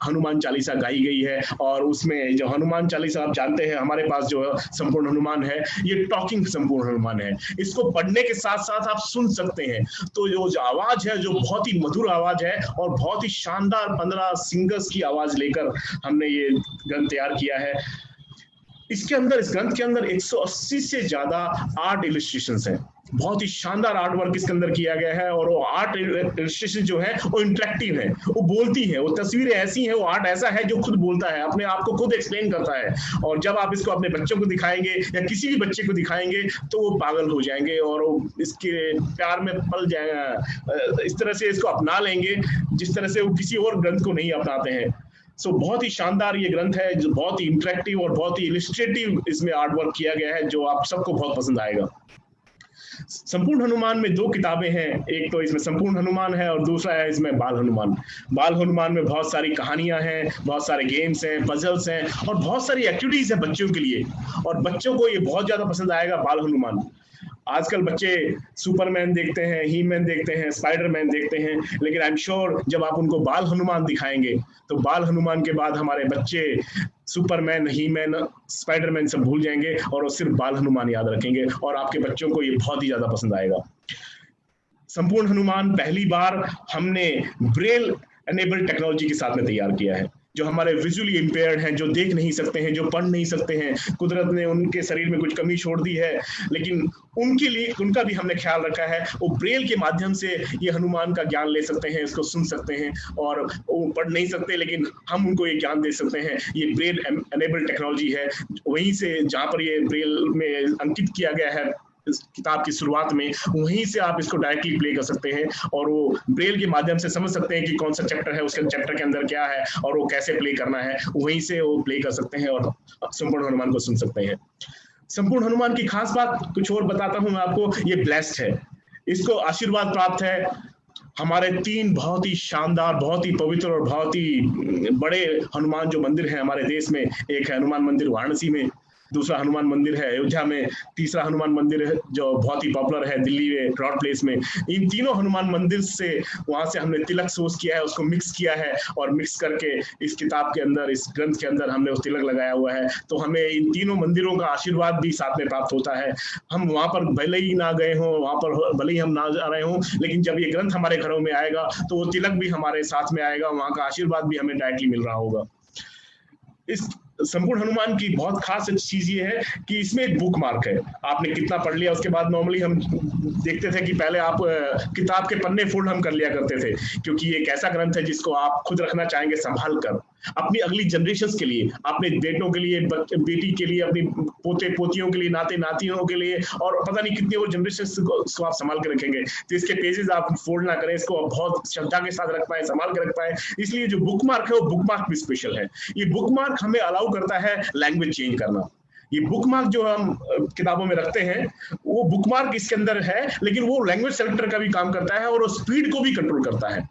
हनुमान चालीसा गाई गई है। और उसमें जो हनुमान चालीसा आप जानते हैं हमारे पास जो संपूर्ण हनुमान है ये टॉकिंग संपूर्ण हनुमान है। इसको पढ़ने के साथ साथ आप सुन सकते हैं। तो जो आवाज है, जो बहुत ही मधुर आवाज है और बहुत ही शानदार 15 सिंगर्स की आवाज लेकर हमने ये ग्रंथ तैयार किया है। इसके अंदर, इस ग्रंथ के अंदर 180 से ज्यादा आर्ट इलस्ट्रेशंस हैं। बहुत ही शानदार आर्ट वर्क इसके अंदर किया गया है और वो आर्ट इलस्ट्रेशन जो है वो इंटरेक्टिव है, वो बोलती है, वो तस्वीरें ऐसी हैं, वो आर्ट ऐसा है जो खुद बोलता है, अपने आप को खुद एक्सप्लेन करता है। और जब आप इसको अपने बच्चों को दिखाएंगे या किसी भी बच्चे को दिखाएंगे तो वो पागल हो जाएंगे और वो इसके प्यार में पल जाएगा, इस तरह से इसको अपना लेंगे जिस तरह से वो किसी और ग्रंथ को नहीं अपनाते हैं। सो बहुत ही शानदार ये ग्रंथ है, जो बहुत ही इंटरेक्टिव और बहुत ही इलस्ट्रेटिव इसमें आर्ट वर्क किया गया है, जो आप सबको बहुत पसंद आएगा। संपूर्ण हनुमान में 2 किताबें हैं, एक तो इसमें संपूर्ण हनुमान है और दूसरा है इसमें बाल हनुमान। बाल हनुमान में बहुत सारी कहानियां हैं, बहुत सारे गेम्स हैं, पजल्स हैं और बहुत सारी एक्टिविटीज हैं बच्चों के लिए, और बच्चों को ये बहुत ज्यादा पसंद आएगा बाल हनुमान। आजकल बच्चे सुपरमैन देखते हैं, ही मैन देखते हैं, स्पाइडरमैन देखते हैं, लेकिन आई एम श्योर जब आप उनको बाल हनुमान दिखाएंगे तो बाल हनुमान के बाद हमारे बच्चे सुपरमैन, ही मैन, स्पाइडरमैन सब भूल जाएंगे और वो सिर्फ बाल हनुमान याद रखेंगे, और आपके बच्चों को ये बहुत ही ज्यादा पसंद आएगा। संपूर्ण हनुमान पहली बार हमने ब्रेल एनेबल्ड टेक्नोलॉजी के साथ में तैयार किया है। जो हमारे विजुअली इम्पेयर्ड हैं, जो देख नहीं सकते हैं, जो पढ़ नहीं सकते हैं, कुदरत ने उनके शरीर में कुछ कमी छोड़ दी है, लेकिन उनके लिए उनका भी हमने ख्याल रखा है। वो ब्रेल के माध्यम से ये हनुमान का ज्ञान ले सकते हैं, इसको सुन सकते हैं, और वो पढ़ नहीं सकते लेकिन हम उनको ये ज्ञान दे सकते हैं। ये ब्रेल एनेबल्ड टेक्नोलॉजी है। वहीं से जहाँ पर ये ब्रेल में अंकित किया गया है इस किताब की शुरुआत में, वहीं से आप इसको डायरेक्टली प्ले कर सकते हैं और वो ब्रेल के माध्यम से समझ सकते हैं कि कौन सा चैप्टर है, उसके चैप्टर के अंदर क्या है और वो कैसे प्ले करना है। वहीं से वो प्ले कर सकते हैं और संपूर्ण हनुमान को सुन सकते हैं। संपूर्ण हनुमान की खास बात कुछ और बताता हूं मैं आपको। ये ब्लेस्ड है, इसको आशीर्वाद प्राप्त है। हमारे 3 बहुत ही शानदार, बहुत ही पवित्र और बहुत ही बड़े हनुमान जो मंदिर है हमारे देश में। एक है हनुमान मंदिर वाराणसी में, दूसरा हनुमान मंदिर है अयोध्या में, तीसरा हनुमान मंदिर है जो बहुत ही पॉपुलर है दिल्ली में ब्रॉड प्लेस में। इन तीनों हनुमान मंदिर से वहां से हमने तिलक सोर्स किया है, उसको मिक्स किया है और मिक्स करके इस किताब के अंदर, इस ग्रंथ के अंदर हमने उस तिलक लगाया हुआ है। तो हमें इन तीनों मंदिरों का आशीर्वाद भी साथ में प्राप्त होता है। हम वहां पर भले ही ना गए हों, वहां पर भले ही हम ना जा रहे हों, लेकिन जब ये ग्रंथ हमारे घरों में आएगा तो वो तिलक भी हमारे साथ में आएगा, वहां का आशीर्वाद भी हमें डायरेक्टली मिल रहा होगा। इस संपूर्ण हनुमान की बहुत खास चीज ये है कि इसमें एक बुक मार्क है। आपने कितना पढ़ लिया उसके बाद नॉर्मली हम देखते थे कि पहले आप किताब के पन्ने फोल्ड हम कर लिया करते थे, क्योंकि ये एक ऐसा ग्रंथ है जिसको आप खुद रखना चाहेंगे संभाल कर अपनी अगली जनरेशन के लिए, अपने बेटों के लिए, बेटी के लिए, अपनी पोते पोतियों के लिए, नाते नातियों के लिए, और पता नहीं कितनी और जनरेशन को आप संभाल के रखेंगे। तो इसके पेजेस आप फोल्ड ना करें, इसको आप बहुत श्रद्धा के साथ रख पाए, संभाल के रख पाए। इसलिए जो बुक मार्क है वो बुक मार्क भी स्पेशल है। ये बुक मार्क हमें अलाउ करता है लैंग्वेज चेंज करना। ये बुक मार्क जो हम किताबों में रखते हैं वो बुक मार्क इसके अंदर है, लेकिन वो लैंग्वेज सेलेक्टर का भी काम करता है और वो स्पीड को भी कंट्रोल करता है।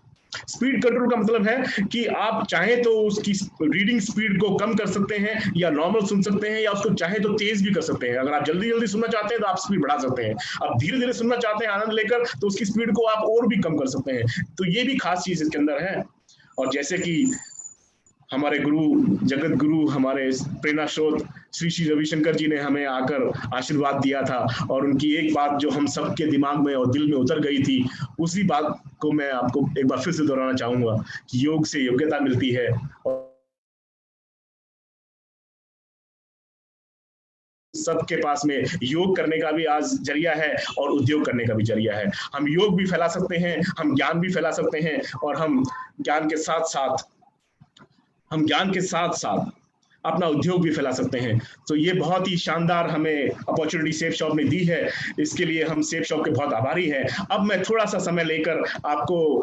स्पीड कंट्रोल का मतलब है कि आप चाहें तो उसकी रीडिंग स्पीड को कम कर सकते हैं या नॉर्मल सुन सकते हैं, या उसको चाहें तो तेज भी कर सकते हैं। अगर आप जल्दी जल्दी सुनना चाहते हैं तो आप स्पीड बढ़ा सकते हैं, आप धीरे धीरे सुनना चाहते हैं आनंद लेकर तो उसकी स्पीड को आप और भी कम कर सकते हैं। तो ये भी खास चीज इसके अंदर है। और जैसे कि हमारे गुरु, जगत गुरु, हमारे प्रेरणा स्रोत श्री श्री रविशंकर जी ने हमें आकर आशीर्वाद दिया था, और उनकी एक बात जो हम सबके दिमाग में और दिल में उतर गई थी, उसी बात को मैं आपको एक बार फिर से दोहराना चाहूंगा कि योग से योग्यता मिलती है और सबके पास में योग करने का भी आज जरिया है और उद्योग करने का भी जरिया है। हम योग भी फैला सकते हैं, हम ज्ञान भी फैला सकते हैं, और हम ज्ञान के साथ साथ अपना उद्योग भी फैला सकते हैं। तो ये बहुत ही शानदार हमें अपॉर्चुनिटी सेफ शॉप ने दी है, इसके लिए हम सेफ शॉप के बहुत आभारी हैं। अब मैं थोड़ा सा समय लेकर आपको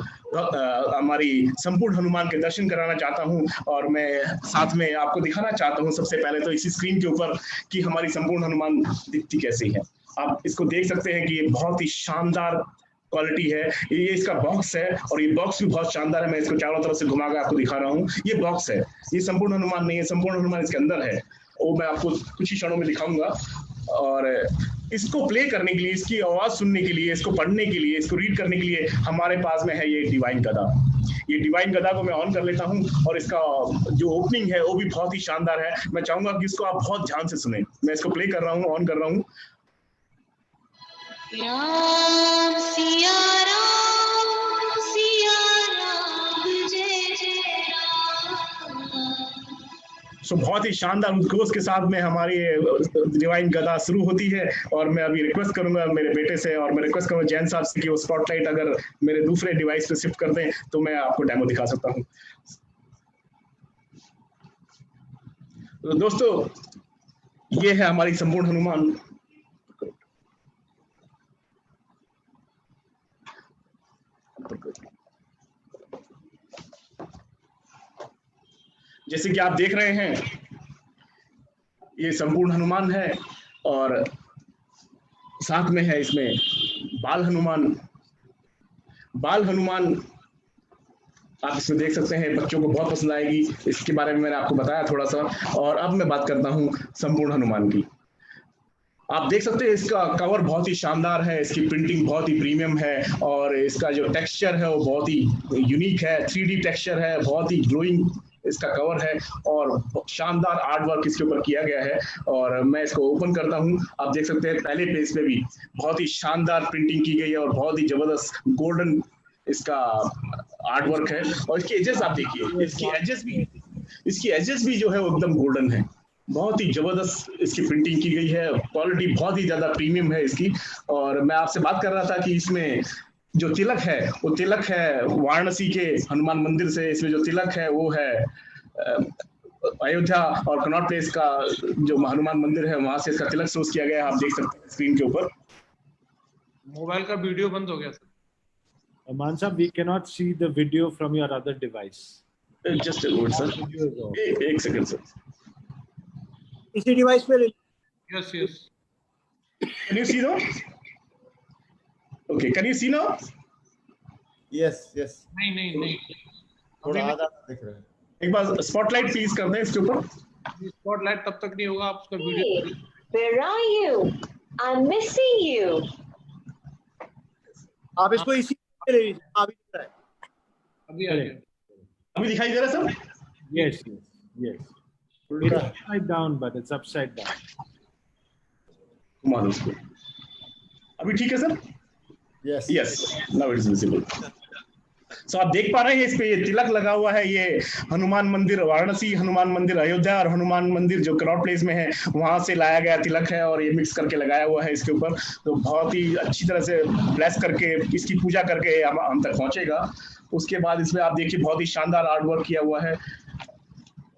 हमारी संपूर्ण हनुमान के दर्शन कराना चाहता हूं, और मैं साथ में आपको दिखाना चाहता हूं सबसे पहले तो इसी स्क्रीन के ऊपर कि हमारी संपूर्ण हनुमान दिखती कैसी है। आप इसको देख सकते हैं कि ये बहुत ही शानदार क्वालिटी है। ये इसका बॉक्स है और ये बॉक्स भी बहुत शानदार है। मैं इसको चारों तरफ से घुमाकर आपको दिखा रहा हूँ। ये बॉक्स है, ये संपूर्ण हनुमान नहीं है, संपूर्ण हनुमान इसके अंदर है, वो मैं आपको कुछ ही क्षणों में दिखाऊंगा। और इसको प्ले करने के लिए, इसकी आवाज सुनने के लिए, इसको पढ़ने के लिए, इसको रीड करने के लिए हमारे पास में है ये डिवाइन गदा। ये डिवाइन गदा को मैं ऑन कर लेता हूँ और इसका जो ओपनिंग है वो भी बहुत ही शानदार है। मैं चाहूंगा कि इसको आप बहुत ध्यान से सुने। मैं इसको प्ले कर रहा हूँ, ऑन कर रहा हूँ। राम सिया राम जय जय राम। सो बहुत ही शानदार उद्घोष के साथ में हमारी डिवाइन गदा शुरू होती है। और मैं अभी रिक्वेस्ट करूंगा मेरे बेटे से, और मैं रिक्वेस्ट करूंगा जैन साहब से कि वो स्पॉटलाइट अगर मेरे दूसरे डिवाइस पे शिफ्ट कर दें तो मैं आपको डेमो दिखा सकता हूं। तो दोस्तों ये है हमारी संपूर्ण हनुमान। जैसे कि आप देख रहे हैं ये संपूर्ण हनुमान है, और साथ में है इसमें बाल हनुमान। बाल हनुमान आप इसमें देख सकते हैं, बच्चों को बहुत पसंद आएगी, इसके बारे में मैंने आपको बताया थोड़ा सा। और अब मैं बात करता हूँ संपूर्ण हनुमान की। आप देख सकते हैं इसका कवर बहुत ही शानदार है, इसकी प्रिंटिंग बहुत ही प्रीमियम है और इसका जो टेक्सचर है वो बहुत ही यूनिक है, 3D टेक्सचर है, बहुत ही ग्लोइंग इसका कवर है और शानदार आर्ट वर्क इसके ऊपर किया गया है। और मैं इसको ओपन करता हूं, आप देख सकते हैं पहले पेज पे भी बहुत ही शानदार प्रिंटिंग की गई है और बहुत ही जबरदस्त गोल्डन इसका आर्ट वर्क है। और इसके एजेस आप देखिए, इसकी एजेस भी जो है वो एकदम गोल्डन है, बहुत ही जबरदस्त इसकी प्रिंटिंग की गई है, क्वालिटी बहुत ही ज्यादा प्रीमियम है इसकी। और मैं आपसे बात कर रहा था कि इसमें जो तिलक है वो तिलक है वाराणसी के हनुमान मंदिर से, इसमें जो तिलक है वो है अयोध्या और कनॉट प्लेस का जो हनुमान मंदिर है वहां से इसका तिलक सोर्स किया गया है। आप देख सकते हैं स्क्रीन के ऊपर। मोबाइल का वीडियो बंद हो गया sir. Mansa, we cannot see the video from your other device. Just sir, एक सेकंड सर, इसी डिवाइस पे ले। Yes yes. Can you see no? Okay, can you see no? Yes yes, नहीं नहीं नहीं, थोड़ा आधा दिख रहा है। एक बार स्पॉटलाइट प्लीज कर दें इसके ऊपर। स्पॉटलाइट तब तक नहीं होगा, आप उसका video. Where are you? I'm missing you. आप इसको इसी पे ले लीजिए, अभी दिख रहा है। अभी आ गया। अभी दिखाई दे रहा है sir? Yes, yes, yes. It's upside down, but it's upside down. घुमा दो उसको। अभी ठीक है sir? Yes yes, now it is visible. So आप देख पा रहे हैं इस पे ये तिलक लगा हुआ है, ये हनुमान मंदिर वाराणसी, हनुमान मंदिर अयोध्या और हनुमान मंदिर जो कनॉट प्लेस में है वहां से लाया गया तिलक है और ये मिक्स करके लगाया हुआ है इसके ऊपर। तो बहुत ही अच्छी तरह से ब्लेस करके इसकी पूजा करके हम तक पहुंचेगा। उसके बाद इसमें आप देखिए बहुत ही शानदार आर्ट वर्क किया हुआ है।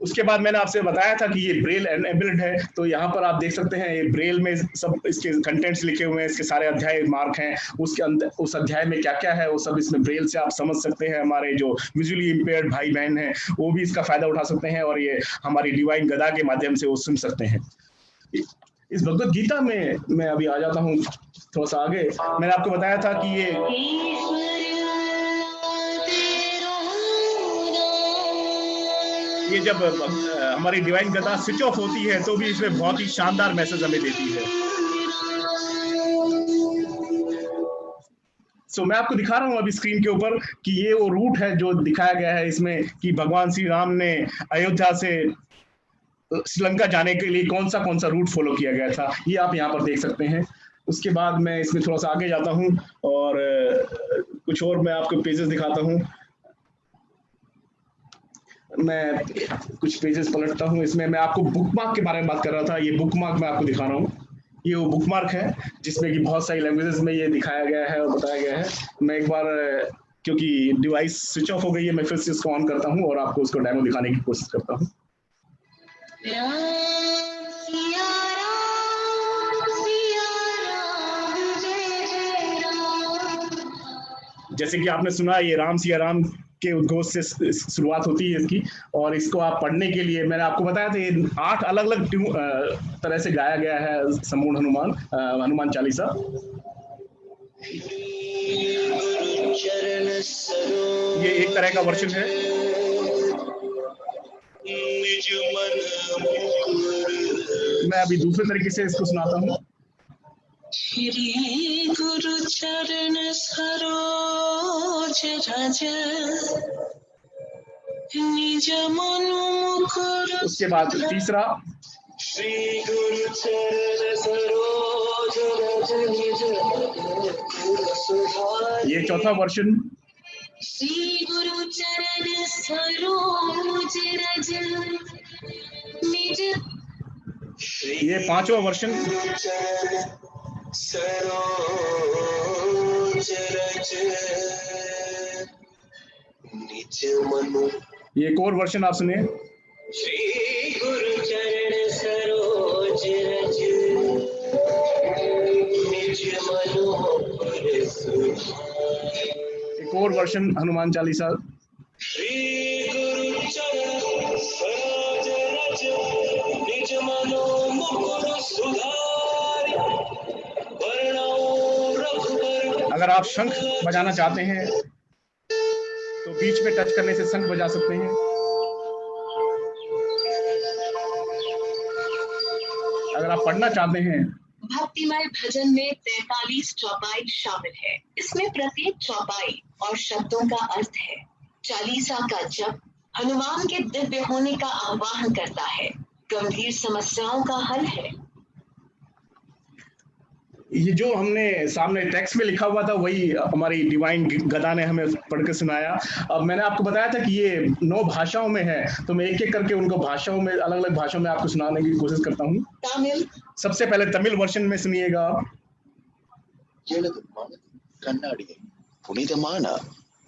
उसके बाद मैंने आपसे बताया था कि ये ब्रेल एनेबल्ड है, तो यहाँ पर आप देख सकते हैं ये ब्रेल में सब इसके कंटेंट्स लिखे हुए हैं, इसके सारे अध्याय मार्क हैं, उसके अंदर उस अध्याय में क्या क्या है वो सब इसमें ब्रेल से आप समझ सकते हैं। हमारे जो विजुअली इम्पेयर्ड भाई बहन हैं वो भी इसका फायदा उठा सकते हैं और ये हमारी डिवाइन गदा के माध्यम से वो सुन सकते हैं। इस भगवत गीता में मैं अभी आ जाता हूँ थोड़ा सा आगे। मैंने आपको बताया था कि ये जब हमारी डिवाइन गदा स्विच ऑफ होती है तो भी इसमें बहुत ही शानदार मैसेज हमें देती है। सो मैं आपको दिखा रहा हूं अभी स्क्रीन के ऊपर कि ये वो रूट है जो दिखाया गया है इसमें कि भगवान श्री राम ने अयोध्या से श्रीलंका जाने के लिए कौन सा रूट फॉलो किया गया था, ये आप यहाँ पर देख सकते हैं। उसके बाद मैं इसमें थोड़ा सा आगे जाता हूँ और कुछ और मैं आपको पेजेस दिखाता हूँ। मैं कुछ पेजेस पलटता हूँ, इसमें मैं आपको बुकमार्क के बारे में बात कर रहा था। ये बुकमार्क मैं आपको दिखा रहा हूँ, ये वो बुकमार्क है जिसमें कि बहुत सारी लैंग्वेजेस में ये दिखाया गया है और बताया गया है। मैं एक बार क्योंकि डिवाइस स्विच ऑफ हो गई है मैं फिर से इसको ऑन करता हूँ और आपको उसको डेमो दिखाने की कोशिश करता हूँ। जैसे कि आपने सुना ये राम सिया राम के उद्घोष से शुरुआत होती है इसकी, और इसको आप पढ़ने के लिए मैंने आपको बताया था ये 8 अलग अलग तरह से गाया गया है संपूर्ण हनुमान चालीसा। ये एक तरह का वर्जन है। मैं अभी दूसरे तरीके से इसको सुनाता हूँ। श्री गुरु चरण सरोज रज निज मनु मुकुर। उसके बाद तीसरा श्री गुरु चरण सरोज रज निज मुकुर सुधारि। ये चौथा वर्जन। श्री गुरु चरण सरोज रज निज। ये पांचवा वर्जन। सरोज रज निज मनु। ये एक और वर्जन आप सुनिए। श्री गुरु चरण सरोज रज निज मनु मुकुर सुधारि। एक और वर्जन हनुमान चालीसा। श्री गुरु चरण सरोज रज निज मनु मुकुर सुधारि। वर्ण अगर आप शंख बजाना चाहते हैं तो बीच में टच करने से शंख बजा सकते हैं। अगर आप पढ़ना चाहते हैं, भक्तिमय भजन में 43 चौपाई शामिल है। इसमें प्रत्येक चौपाई और शब्दों का अर्थ है। चालीसा का जप हनुमान के दिव्य होने का आह्वान करता है, गंभीर समस्याओं का हल है। ये जो हमने सामने टेक्स्ट में लिखा हुआ था वही हमारी डिवाइन गदा ने हमें पढ़ के सुनाया। अब मैंने आपको बताया था कि ये 9 भाषाओं में है, तो मैं एक एक करके उनको भाषाओं में, अलग अलग भाषाओं में आपको सुनाने की कोशिश करता हूँ। तमिल, सबसे पहले तमिल वर्जन में सुनिएगा आप। கண்ணாடி புனிதமான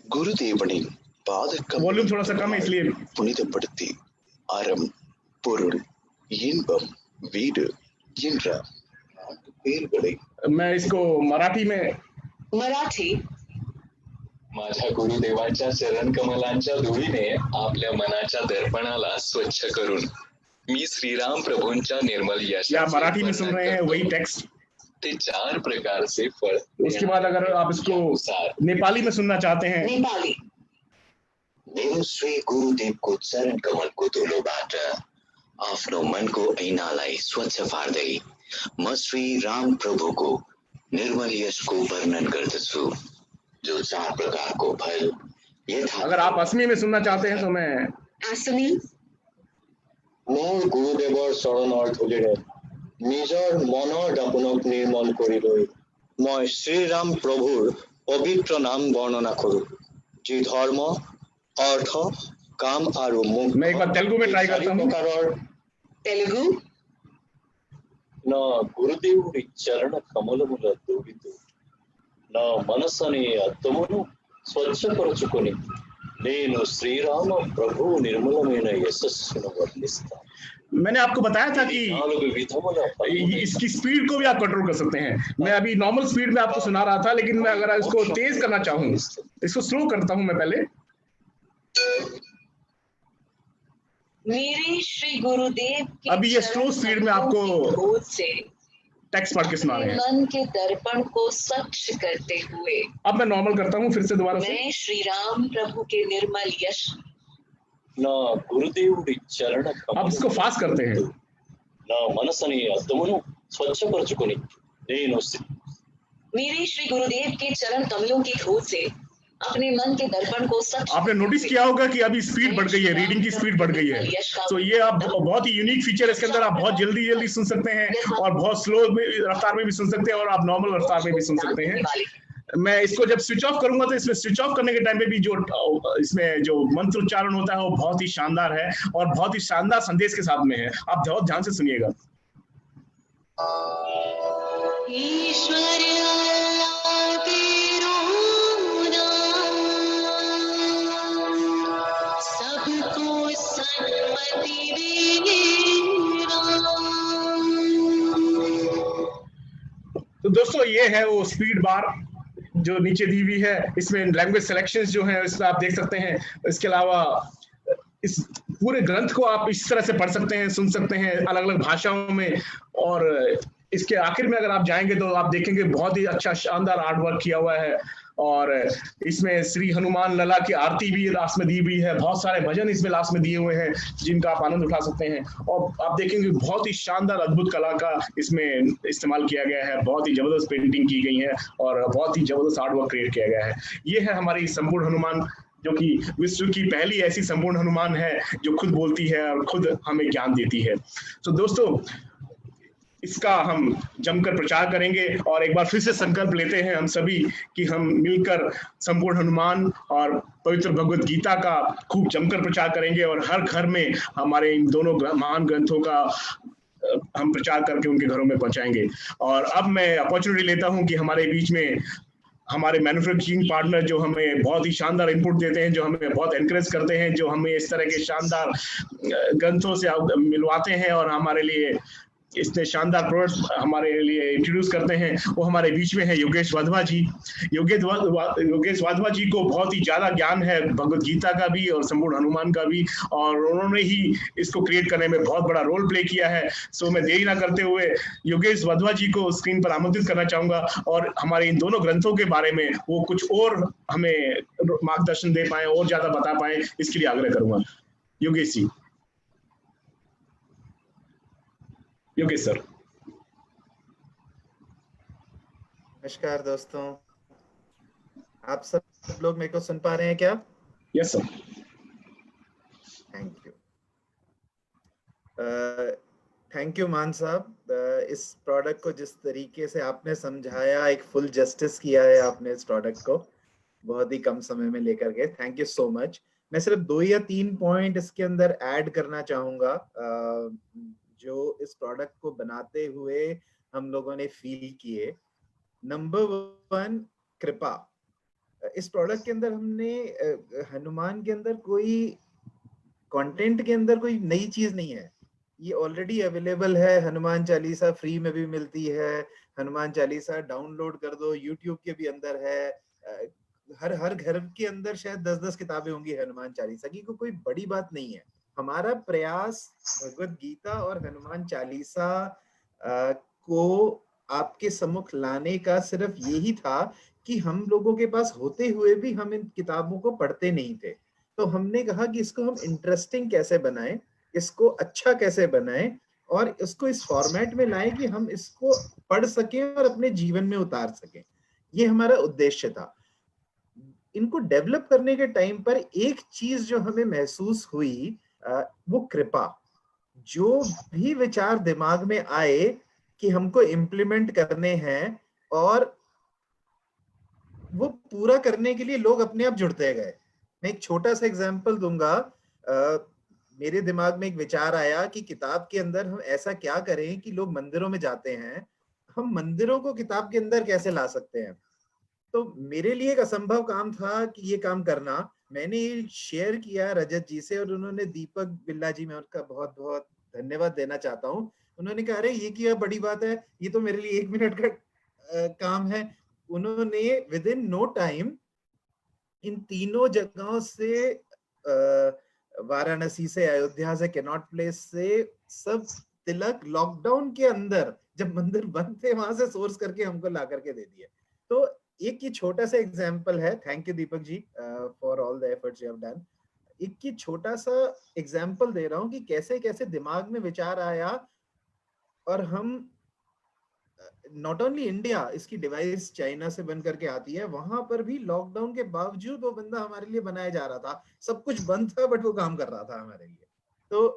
குருதேவனின் பாத वॉल्यूम थोड़ा सा कम है इसलिए। புனிதப்படுத்தி அறம் பொருள் இன்பம் வீடு என்ற 4 पेरகளை मैं इसको मराठी में, मराठी, माझ्या गुरुदेवांच्या चरण कमलांच्या धुळीने आपल्या मनाच्या दर्पणाला स्वच्छ करून मी श्रीराम प्रभूंच्या निर्मल या मराठी में सुन रहे हैं वही टेक्स्ट। ते 4 प्रकारचे फळ। उसके बाद अगर आप इसको नेपाली में सुनना चाहते हैं, नेपाली, मेरो श्री गुरुदेवको चरण कमलको धुलोबाट आफ्नो मनको ऐनालाई स्वच्छ पार्दै म श्री राम प्रभुको निर्मल यशको वर्णन गर्दछु, जो 4 प्रकारको फल यथा। अगर आप असमी में सुनना चाहते हैं तो मैं आसमी, মোৰ গুৰুদেৱৰ চৰণৰ ধূলিৰে নিজৰ মনৰ দাপোনক নিৰ্মল কৰি লৈ মই শ্ৰীৰাম প্ৰভুৰ পবিত্ৰ নাম বৰ্ণনা কৰো, যি ধৰ্ম, অৰ্থ, কাম আৰু মুক্তি। मैं एक बार तेलुगु में ट्राई करता हूँ। तेलुगु, నా గురుదేవుడి చరణ కమలముల దూడితో నా మనసనే అద్దమును స్వచ్ఛపరచుకొని నేను శ్రీరామ ప్రభు నిర్మలమైన యశస్సును వర్ణిస్తాను। मैंने आपको बताया था कि 4 విధముల इसकी स्पीड को भी आप कंट्रोल कर सकते हैं। मैं अभी नॉर्मल स्पीड में आपको सुना रहा था, लेकिन मैं अगर इसको तेज करना चाहूँ, इसको स्लो करता हूँ मैं पहले। मेरे श्री गुरुदेव के अभी ये स्लो स्पीड में आपको गोद से टेक्स्ट पढ़ के सुना रहे हैं। मन के दर्पण को स्वच्छ करते हुए अब मैं नॉर्मल करता हूँ फिर से दोबारा से। मैं श्री राम प्रभु के निर्मल यश నా గురుదేవుడి చరణ अब इसको फास्ट करते हैं। నా మనసని అద్దమును స్వచ్ఛపరచుకొని నేను मेरे श्री गुरुदेव के चरण कमलों की खोज से अपने मन के दर्पण को स्वच्छ। आपने नोटिस किया होगा कि अभी स्पीड बढ़ गई है, रीडिंग की स्पीड बढ़ गई है। तो ये आप बहुत ही यूनिक फीचर है इसके अंदर। आप बहुत जल्दी जल्दी सुन सकते हैं और बहुत स्लो रफ्तार में भी सुन सकते हैं और आप नॉर्मल रफ्तार में भी सुन सकते हैं। मैं इसको जब स्विच ऑफ करूंगा तो इसमें स्विच ऑफ करने के टाइम पे भी जो इसमें जो मंत्र उच्चारण होता है वो बहुत ही शानदार है और बहुत ही शानदार संदेश के साथ में है। आप बहुत ध्यान से सुनिएगा। तो दोस्तों ये है वो स्पीड बार जो नीचे दी हुई है। इसमें लैंग्वेज सिलेक्शंस जो हैं इसमें आप देख सकते हैं। इसके अलावा इस पूरे ग्रंथ को आप इस तरह से पढ़ सकते हैं, सुन सकते हैं अलग अलग भाषाओं में। और इसके आखिर में अगर आप जाएंगे तो आप देखेंगे बहुत ही अच्छा शानदार आर्ट वर्क किया हुआ है और इसमें श्री हनुमान लला की आरती भी लास्ट में दी हुई है। बहुत सारे भजन इसमें लास्ट में दिए हुए हैं जिनका आप आनंद उठा सकते हैं और आप देखेंगे बहुत ही शानदार अद्भुत कला का इसमें इस्तेमाल किया गया है। बहुत ही जबरदस्त पेंटिंग की गई है और बहुत ही जबरदस्त आर्ट वर्क क्रिएट किया गया है। ये है हमारी संपूर्ण हनुमान, जो कि विश्व की पहली ऐसी संपूर्ण हनुमान है जो खुद बोलती है और खुद हमें ज्ञान देती है। तो दोस्तों इसका हम जमकर प्रचार करेंगे और एक बार फिर से संकल्प लेते हैं हम सभी कि हम मिलकर संपूर्ण हनुमान और पवित्र भगवत गीता का खूब जमकर प्रचार करेंगे और हर घर में हमारे इन दोनों महान ग्रंथों का हम प्रचार करके उनके घरों में पहुंचाएंगे। और अब मैं अपॉर्चुनिटी लेता हूं कि हमारे बीच में हमारे मैन्युफैक्चरिंग पार्टनर जो हमें बहुत ही शानदार इनपुट देते हैं, जो हमें बहुत एनकरेज करते हैं, जो हमें इस तरह के शानदार ग्रंथों से मिलवाते हैं और हमारे लिए इतने शानदार प्रोडक्ट हमारे लिए इंट्रोड्यूस करते हैं, वो हमारे बीच में है योगेश वाधवा जी। योगेश वाधवा जी को बहुत ही ज्यादा ज्ञान है भगवत गीता का भी और संपूर्ण हनुमान का भी, और उन्होंने ही इसको क्रिएट करने में बहुत बड़ा रोल प्ले किया है। सो मैं देरी ना करते हुए योगेश वाधवा जी को स्क्रीन पर आमंत्रित करना चाहूंगा और हमारे इन दोनों ग्रंथों के बारे में वो कुछ और हमें मार्गदर्शन दे पाए और ज्यादा बता पाए, इसके लिए आग्रह करूंगा। योगेश जी। योगेश सर। नमस्कार दोस्तों, आप सब लोग मेरे को सुन पा रहे हैं क्या? Yes sir. Thank you. Thank you मान साहब, इस प्रोडक्ट को जिस तरीके से आपने समझाया, एक फुल जस्टिस किया है आपने इस प्रोडक्ट को बहुत ही कम समय में लेकर के। Thank you so much. मैं सिर्फ 2 या 3 पॉइंट इसके अंदर ऐड करना चाहूंगा जो इस प्रोडक्ट को बनाते हुए हम लोगों ने फील किए। नंबर 1, कृपा। इस प्रोडक्ट के अंदर हमने हनुमान के अंदर कोई कंटेंट के अंदर कोई नई चीज नहीं है, ये ऑलरेडी अवेलेबल है। हनुमान चालीसा फ्री में भी मिलती है, हनुमान चालीसा डाउनलोड कर दो, यूट्यूब के भी अंदर है। हर घर के अंदर शायद 10-10 किताबें होंगी हनुमान चालीसा की, कोई बड़ी बात नहीं है। हमारा प्रयास भगवत गीता और हनुमान चालीसा को आपके सम्मुख लाने का सिर्फ यही था कि हम लोगों के पास होते हुए भी हम इन किताबों को पढ़ते नहीं थे। तो हमने कहा कि इसको हम इंटरेस्टिंग कैसे बनाएं, इसको अच्छा कैसे बनाएं और इसको इस फॉर्मेट में लाएं कि हम इसको पढ़ सकें और अपने जीवन में उतार सकें। ये हमारा उद्देश्य था। इनको डेवलप करने के टाइम पर एक चीज जो हमें महसूस हुई वो कृपा। जो भी विचार दिमाग में आए कि हमको इम्प्लीमेंट करने हैं और वो पूरा करने के लिए लोग अपने आप जुड़ते गए। मैं एक छोटा सा एग्जांपल दूंगा। मेरे दिमाग में एक विचार आया कि किताब के अंदर हम ऐसा क्या करें कि लोग मंदिरों में जाते हैं, हम मंदिरों को किताब के अंदर कैसे ला सकते हैं। तो मेरे लिए एक असंभव काम था कि ये काम करना। मैंने शेयर किया रजत जी से और उन्होंने, दीपक बिल्ला जी, मैं उनका बहुत बहुत धन्यवाद देना चाहता हूँ। उन्होंने कहा अरे ये क्या बड़ी बात है, ये तो मेरे लिए 1 मिनट का काम है। उन्होंने विद इन नो टाइम इन तीनों जगहों से, वाराणसी से, अयोध्या से, कैनॉट प्लेस से, सब तिलक लॉकडाउन के अंदर जब मंदिर बंद थे वहां से सोर्स करके हमको ला करके दे दिए। तो एक ही छोटा सा एग्जाम्पल है। Thank you Deepak ji for all the efforts you have done. एक ही छोटा सा एग्जाम्पल दे रहा हूँ कि कैसे कैसे दिमाग में विचार आया और हम नॉट ओनली इंडिया, इसकी डिवाइस चाइना से बन करके आती है, वहां पर भी लॉकडाउन के बावजूद वो बंदा हमारे लिए बनाया जा रहा था। सब कुछ बंद था बट वो काम कर रहा था हमारे लिए। तो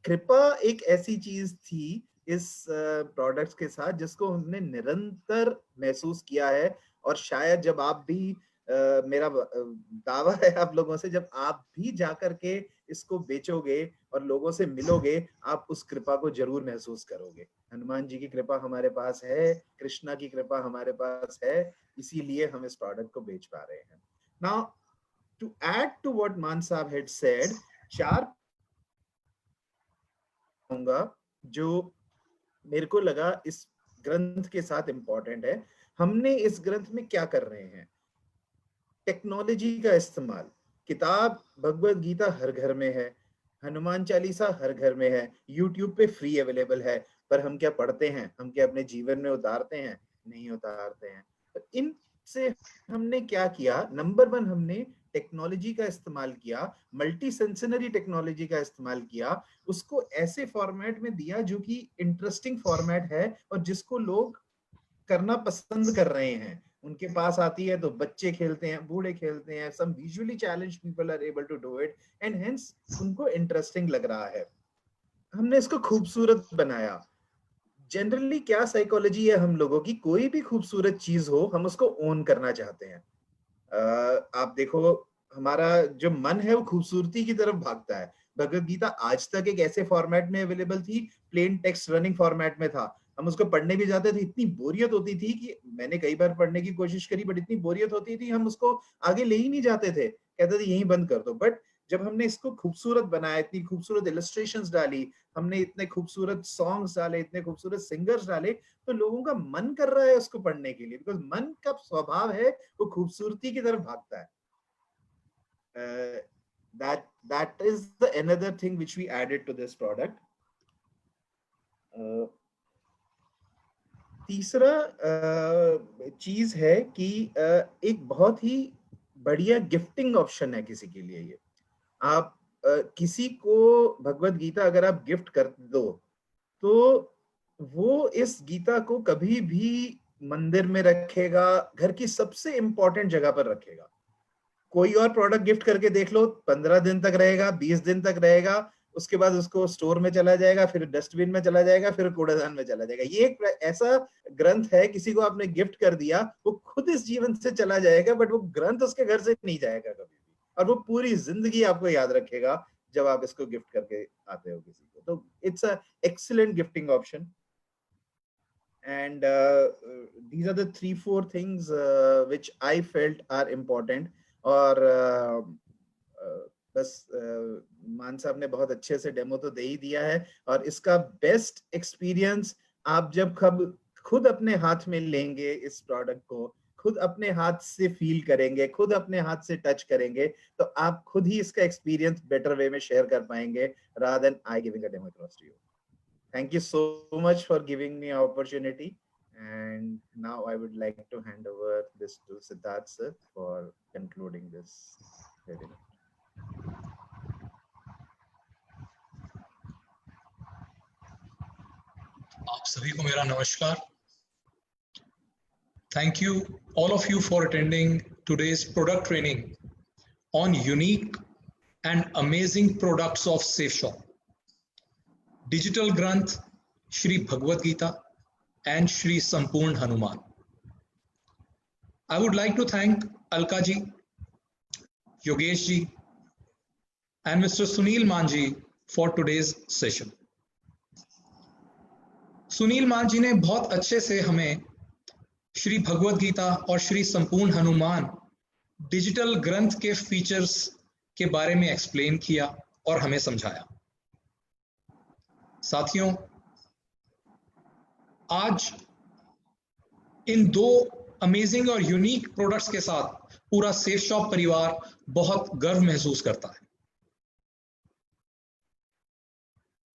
कृपा एक ऐसी चीज थी इस प्रोडक्ट्स के साथ जिसको हमने निरंतर महसूस किया है। और शायद जब आप भी मेरा दावा है आप लोगों से, जब आप भी जाकर के इसको बेचोगे और लोगों से मिलोगे, आप उस कृपा को जरूर महसूस करोगे। हनुमान जी की कृपा हमारे पास है, कृष्णा की कृपा हमारे पास है, इसीलिए हम इस प्रोडक्ट को बेच पा रहे हैं। Now to add to what Mann sahab had said, 4 जो मेरे को लगा इस ग्रंथ के साथ इंपॉर्टेंट है। हमने इस ग्रंथ में क्या कर रहे हैं? टेक्नोलॉजी का इस्तेमाल। किताब भगवत गीता हर घर में है, हनुमान चालीसा हर घर में है, यूट्यूब पे फ्री अवेलेबल है, पर हम क्या पढ़ते हैं? हम क्या अपने जीवन में उतारते हैं? नहीं उतारते हैं। तो इनसे हमने क्या किया? नंबर 1, हमने टेक्नोलॉजी का इस्तेमाल किया, मल्टी सेंसरी टेक्नोलॉजी का इस्तेमाल किया, उसको ऐसे फॉर्मेट में दिया जो कि इंटरेस्टिंग फॉर्मेट है और जिसको लोग करना पसंद कर रहे हैं। उनके पास आती है तो बच्चे खेलते हैं, बूढ़े खेलते हैं, some visually challenged people are able to do it and hence उनको इंटरेस्टिंग लग रहा है। हमने इसको खूबसूरत बनाया। जनरली क्या साइकोलॉजी है हम लोगों की, कोई भी खूबसूरत चीज हो हम उसको ओन करना चाहते हैं। आप देखो हमारा जो मन है वो खूबसूरती की तरफ भागता है। भगवत गीता आज तक एक ऐसे फॉर्मेट में अवेलेबल थी, प्लेन टेक्स्ट रनिंग फॉर्मेट में था। हम उसको पढ़ने भी जाते थे, इतनी बोरियत होती थी कि मैंने कई बार पढ़ने की कोशिश करी बट इतनी बोरियत होती थी हम उसको आगे ले ही नहीं जाते थे, कहते थे यहीं बंद कर दो। बट जब हमने इसको खूबसूरत बनाया, इतनी खूबसूरत इलस्ट्रेशंस डाली, हमने इतने खूबसूरत सॉन्ग्स डाले, इतने खूबसूरत सिंगर्स डाले, तो लोगों का मन कर रहा है उसको पढ़ने के लिए, बिकॉज मन का स्वभाव है वो खूबसूरती की तरफ भागता है. That is the another thing which we added to this product. तीसरा चीज है कि एक बहुत ही बढ़िया गिफ्टिंग ऑप्शन है किसी के लिए. ये आप किसी को भगवत गीता अगर आप गिफ्ट कर दो तो वो इस गीता को कभी भी मंदिर में रखेगा, घर की सबसे इंपॉर्टेंट जगह पर रखेगा. कोई और प्रोडक्ट गिफ्ट करके देख लो, 15 दिन तक रहेगा, 20 दिन तक रहेगा, उसके बाद उसको स्टोर में चला जाएगा, फिर डस्टबिन में चला जाएगा, फिर कूड़ेदान में चला जाएगा. ये एक ऐसा ग्रंथ है, किसी को आपने गिफ्ट कर दिया, वो खुद इस जीवन से चला जाएगा, बट वो ग्रंथ उसके घर से नहीं जाएगा कभी भी, और वो पूरी जिंदगी आपको याद रखेगा जब आप इसको गिफ्ट करके आते हो किसी को. तो it's a excellent gifting option. And these are the 3-4 things which I felt are important. और बस मान साहब ने बहुत अच्छे से डेमो तो दे ही दिया है, और इसका बेस्ट एक्सपीरियंस आप जब खुद अपने हाथ में लेंगे, इस प्रोडक्ट को खुद अपने हाथ से फील करेंगे, खुद अपने हाथ से टच करेंगे, तो आप खुद ही इसका एक्सपीरियंस बेटर वे में शेयर कर पाएंगे, rather than I giving a demo across to you. Thank you so much for giving me an opportunity. And now I would like to hand over this to Siddharth sir for concluding this webinar. आप सभी को मेरा नमस्कार. Thank you all of you for attending today's product training on unique and amazing products of SafeShop. Digital Granth, Shri Bhagavad Gita and Shri Sampurn Hanuman. I would like to thank Alka ji, Yogesh ji and Mr. Sunil Manji for today's session. Sunil मान जी ने बहुत अच्छे से हमें श्री भगवद गीता और श्री संपूर्ण हनुमान डिजिटल ग्रंथ के फीचर्स के बारे में एक्सप्लेन किया और हमें समझाया. साथियों, आज इन 2 अमेजिंग और यूनिक प्रोडक्ट्स के साथ पूरा सेफ शॉप परिवार बहुत गर्व महसूस करता है.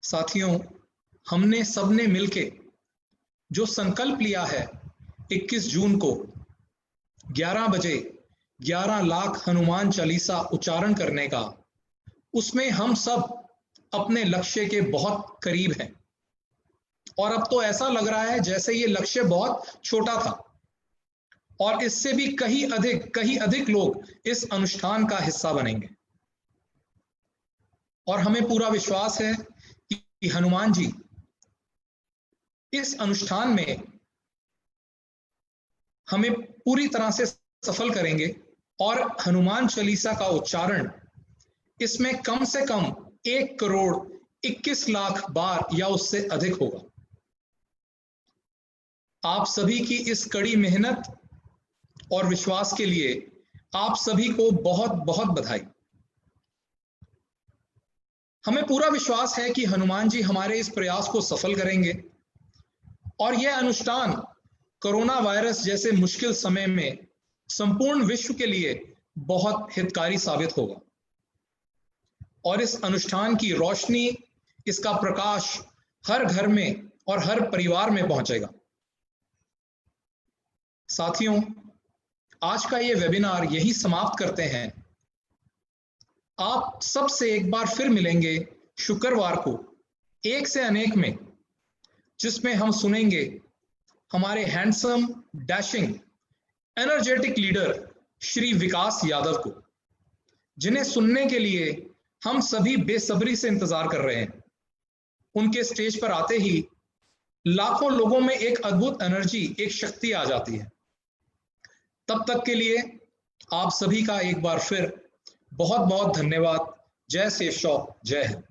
साथियों, हमने सबने मिलके जो संकल्प लिया है 21 जून को 11 बजे 11 लाख हनुमान चालीसा उच्चारण करने का, उसमें हम सब अपने लक्ष्य के बहुत करीब हैं. और अब तो ऐसा लग रहा है जैसे ये लक्ष्य बहुत छोटा था, और इससे भी कहीं अधिक लोग इस अनुष्ठान का हिस्सा बनेंगे. और हमें पूरा विश्वास है कि हनुमान जी इस अनुष्ठान में हमें पूरी तरह से सफल करेंगे, और हनुमान चालीसा का उच्चारण इसमें कम से कम 1 करोड़ 21 लाख बार या उससे अधिक होगा. आप सभी की इस कड़ी मेहनत और विश्वास के लिए आप सभी को बहुत बहुत बधाई. हमें पूरा विश्वास है कि हनुमान जी हमारे इस प्रयास को सफल करेंगे, और यह अनुष्ठान कोरोना वायरस जैसे मुश्किल समय में संपूर्ण विश्व के लिए बहुत हितकारी साबित होगा. और इस अनुष्ठान की रोशनी, इसका प्रकाश हर घर में और हर परिवार में पहुंचेगा. साथियों, आज का ये वेबिनार यही समाप्त करते हैं. आप सबसे एक बार फिर मिलेंगे शुक्रवार को 1 से अनेक में, जिसमें हम सुनेंगे हमारे handsome, dashing, energetic leader Shri Vikas Yadav को, जिन्हें सुनने के लिए हम सभी बेसब्री से इंतजार कर रहे हैं. उनके स्टेज पर आते ही लाखों लोगों में एक अद्भुत एनर्जी, एक शक्ति आ जाती है. तब तक के लिए आप सभी का एक बार फिर बहुत बहुत धन्यवाद. जय सेफ शॉप, जय हिंद.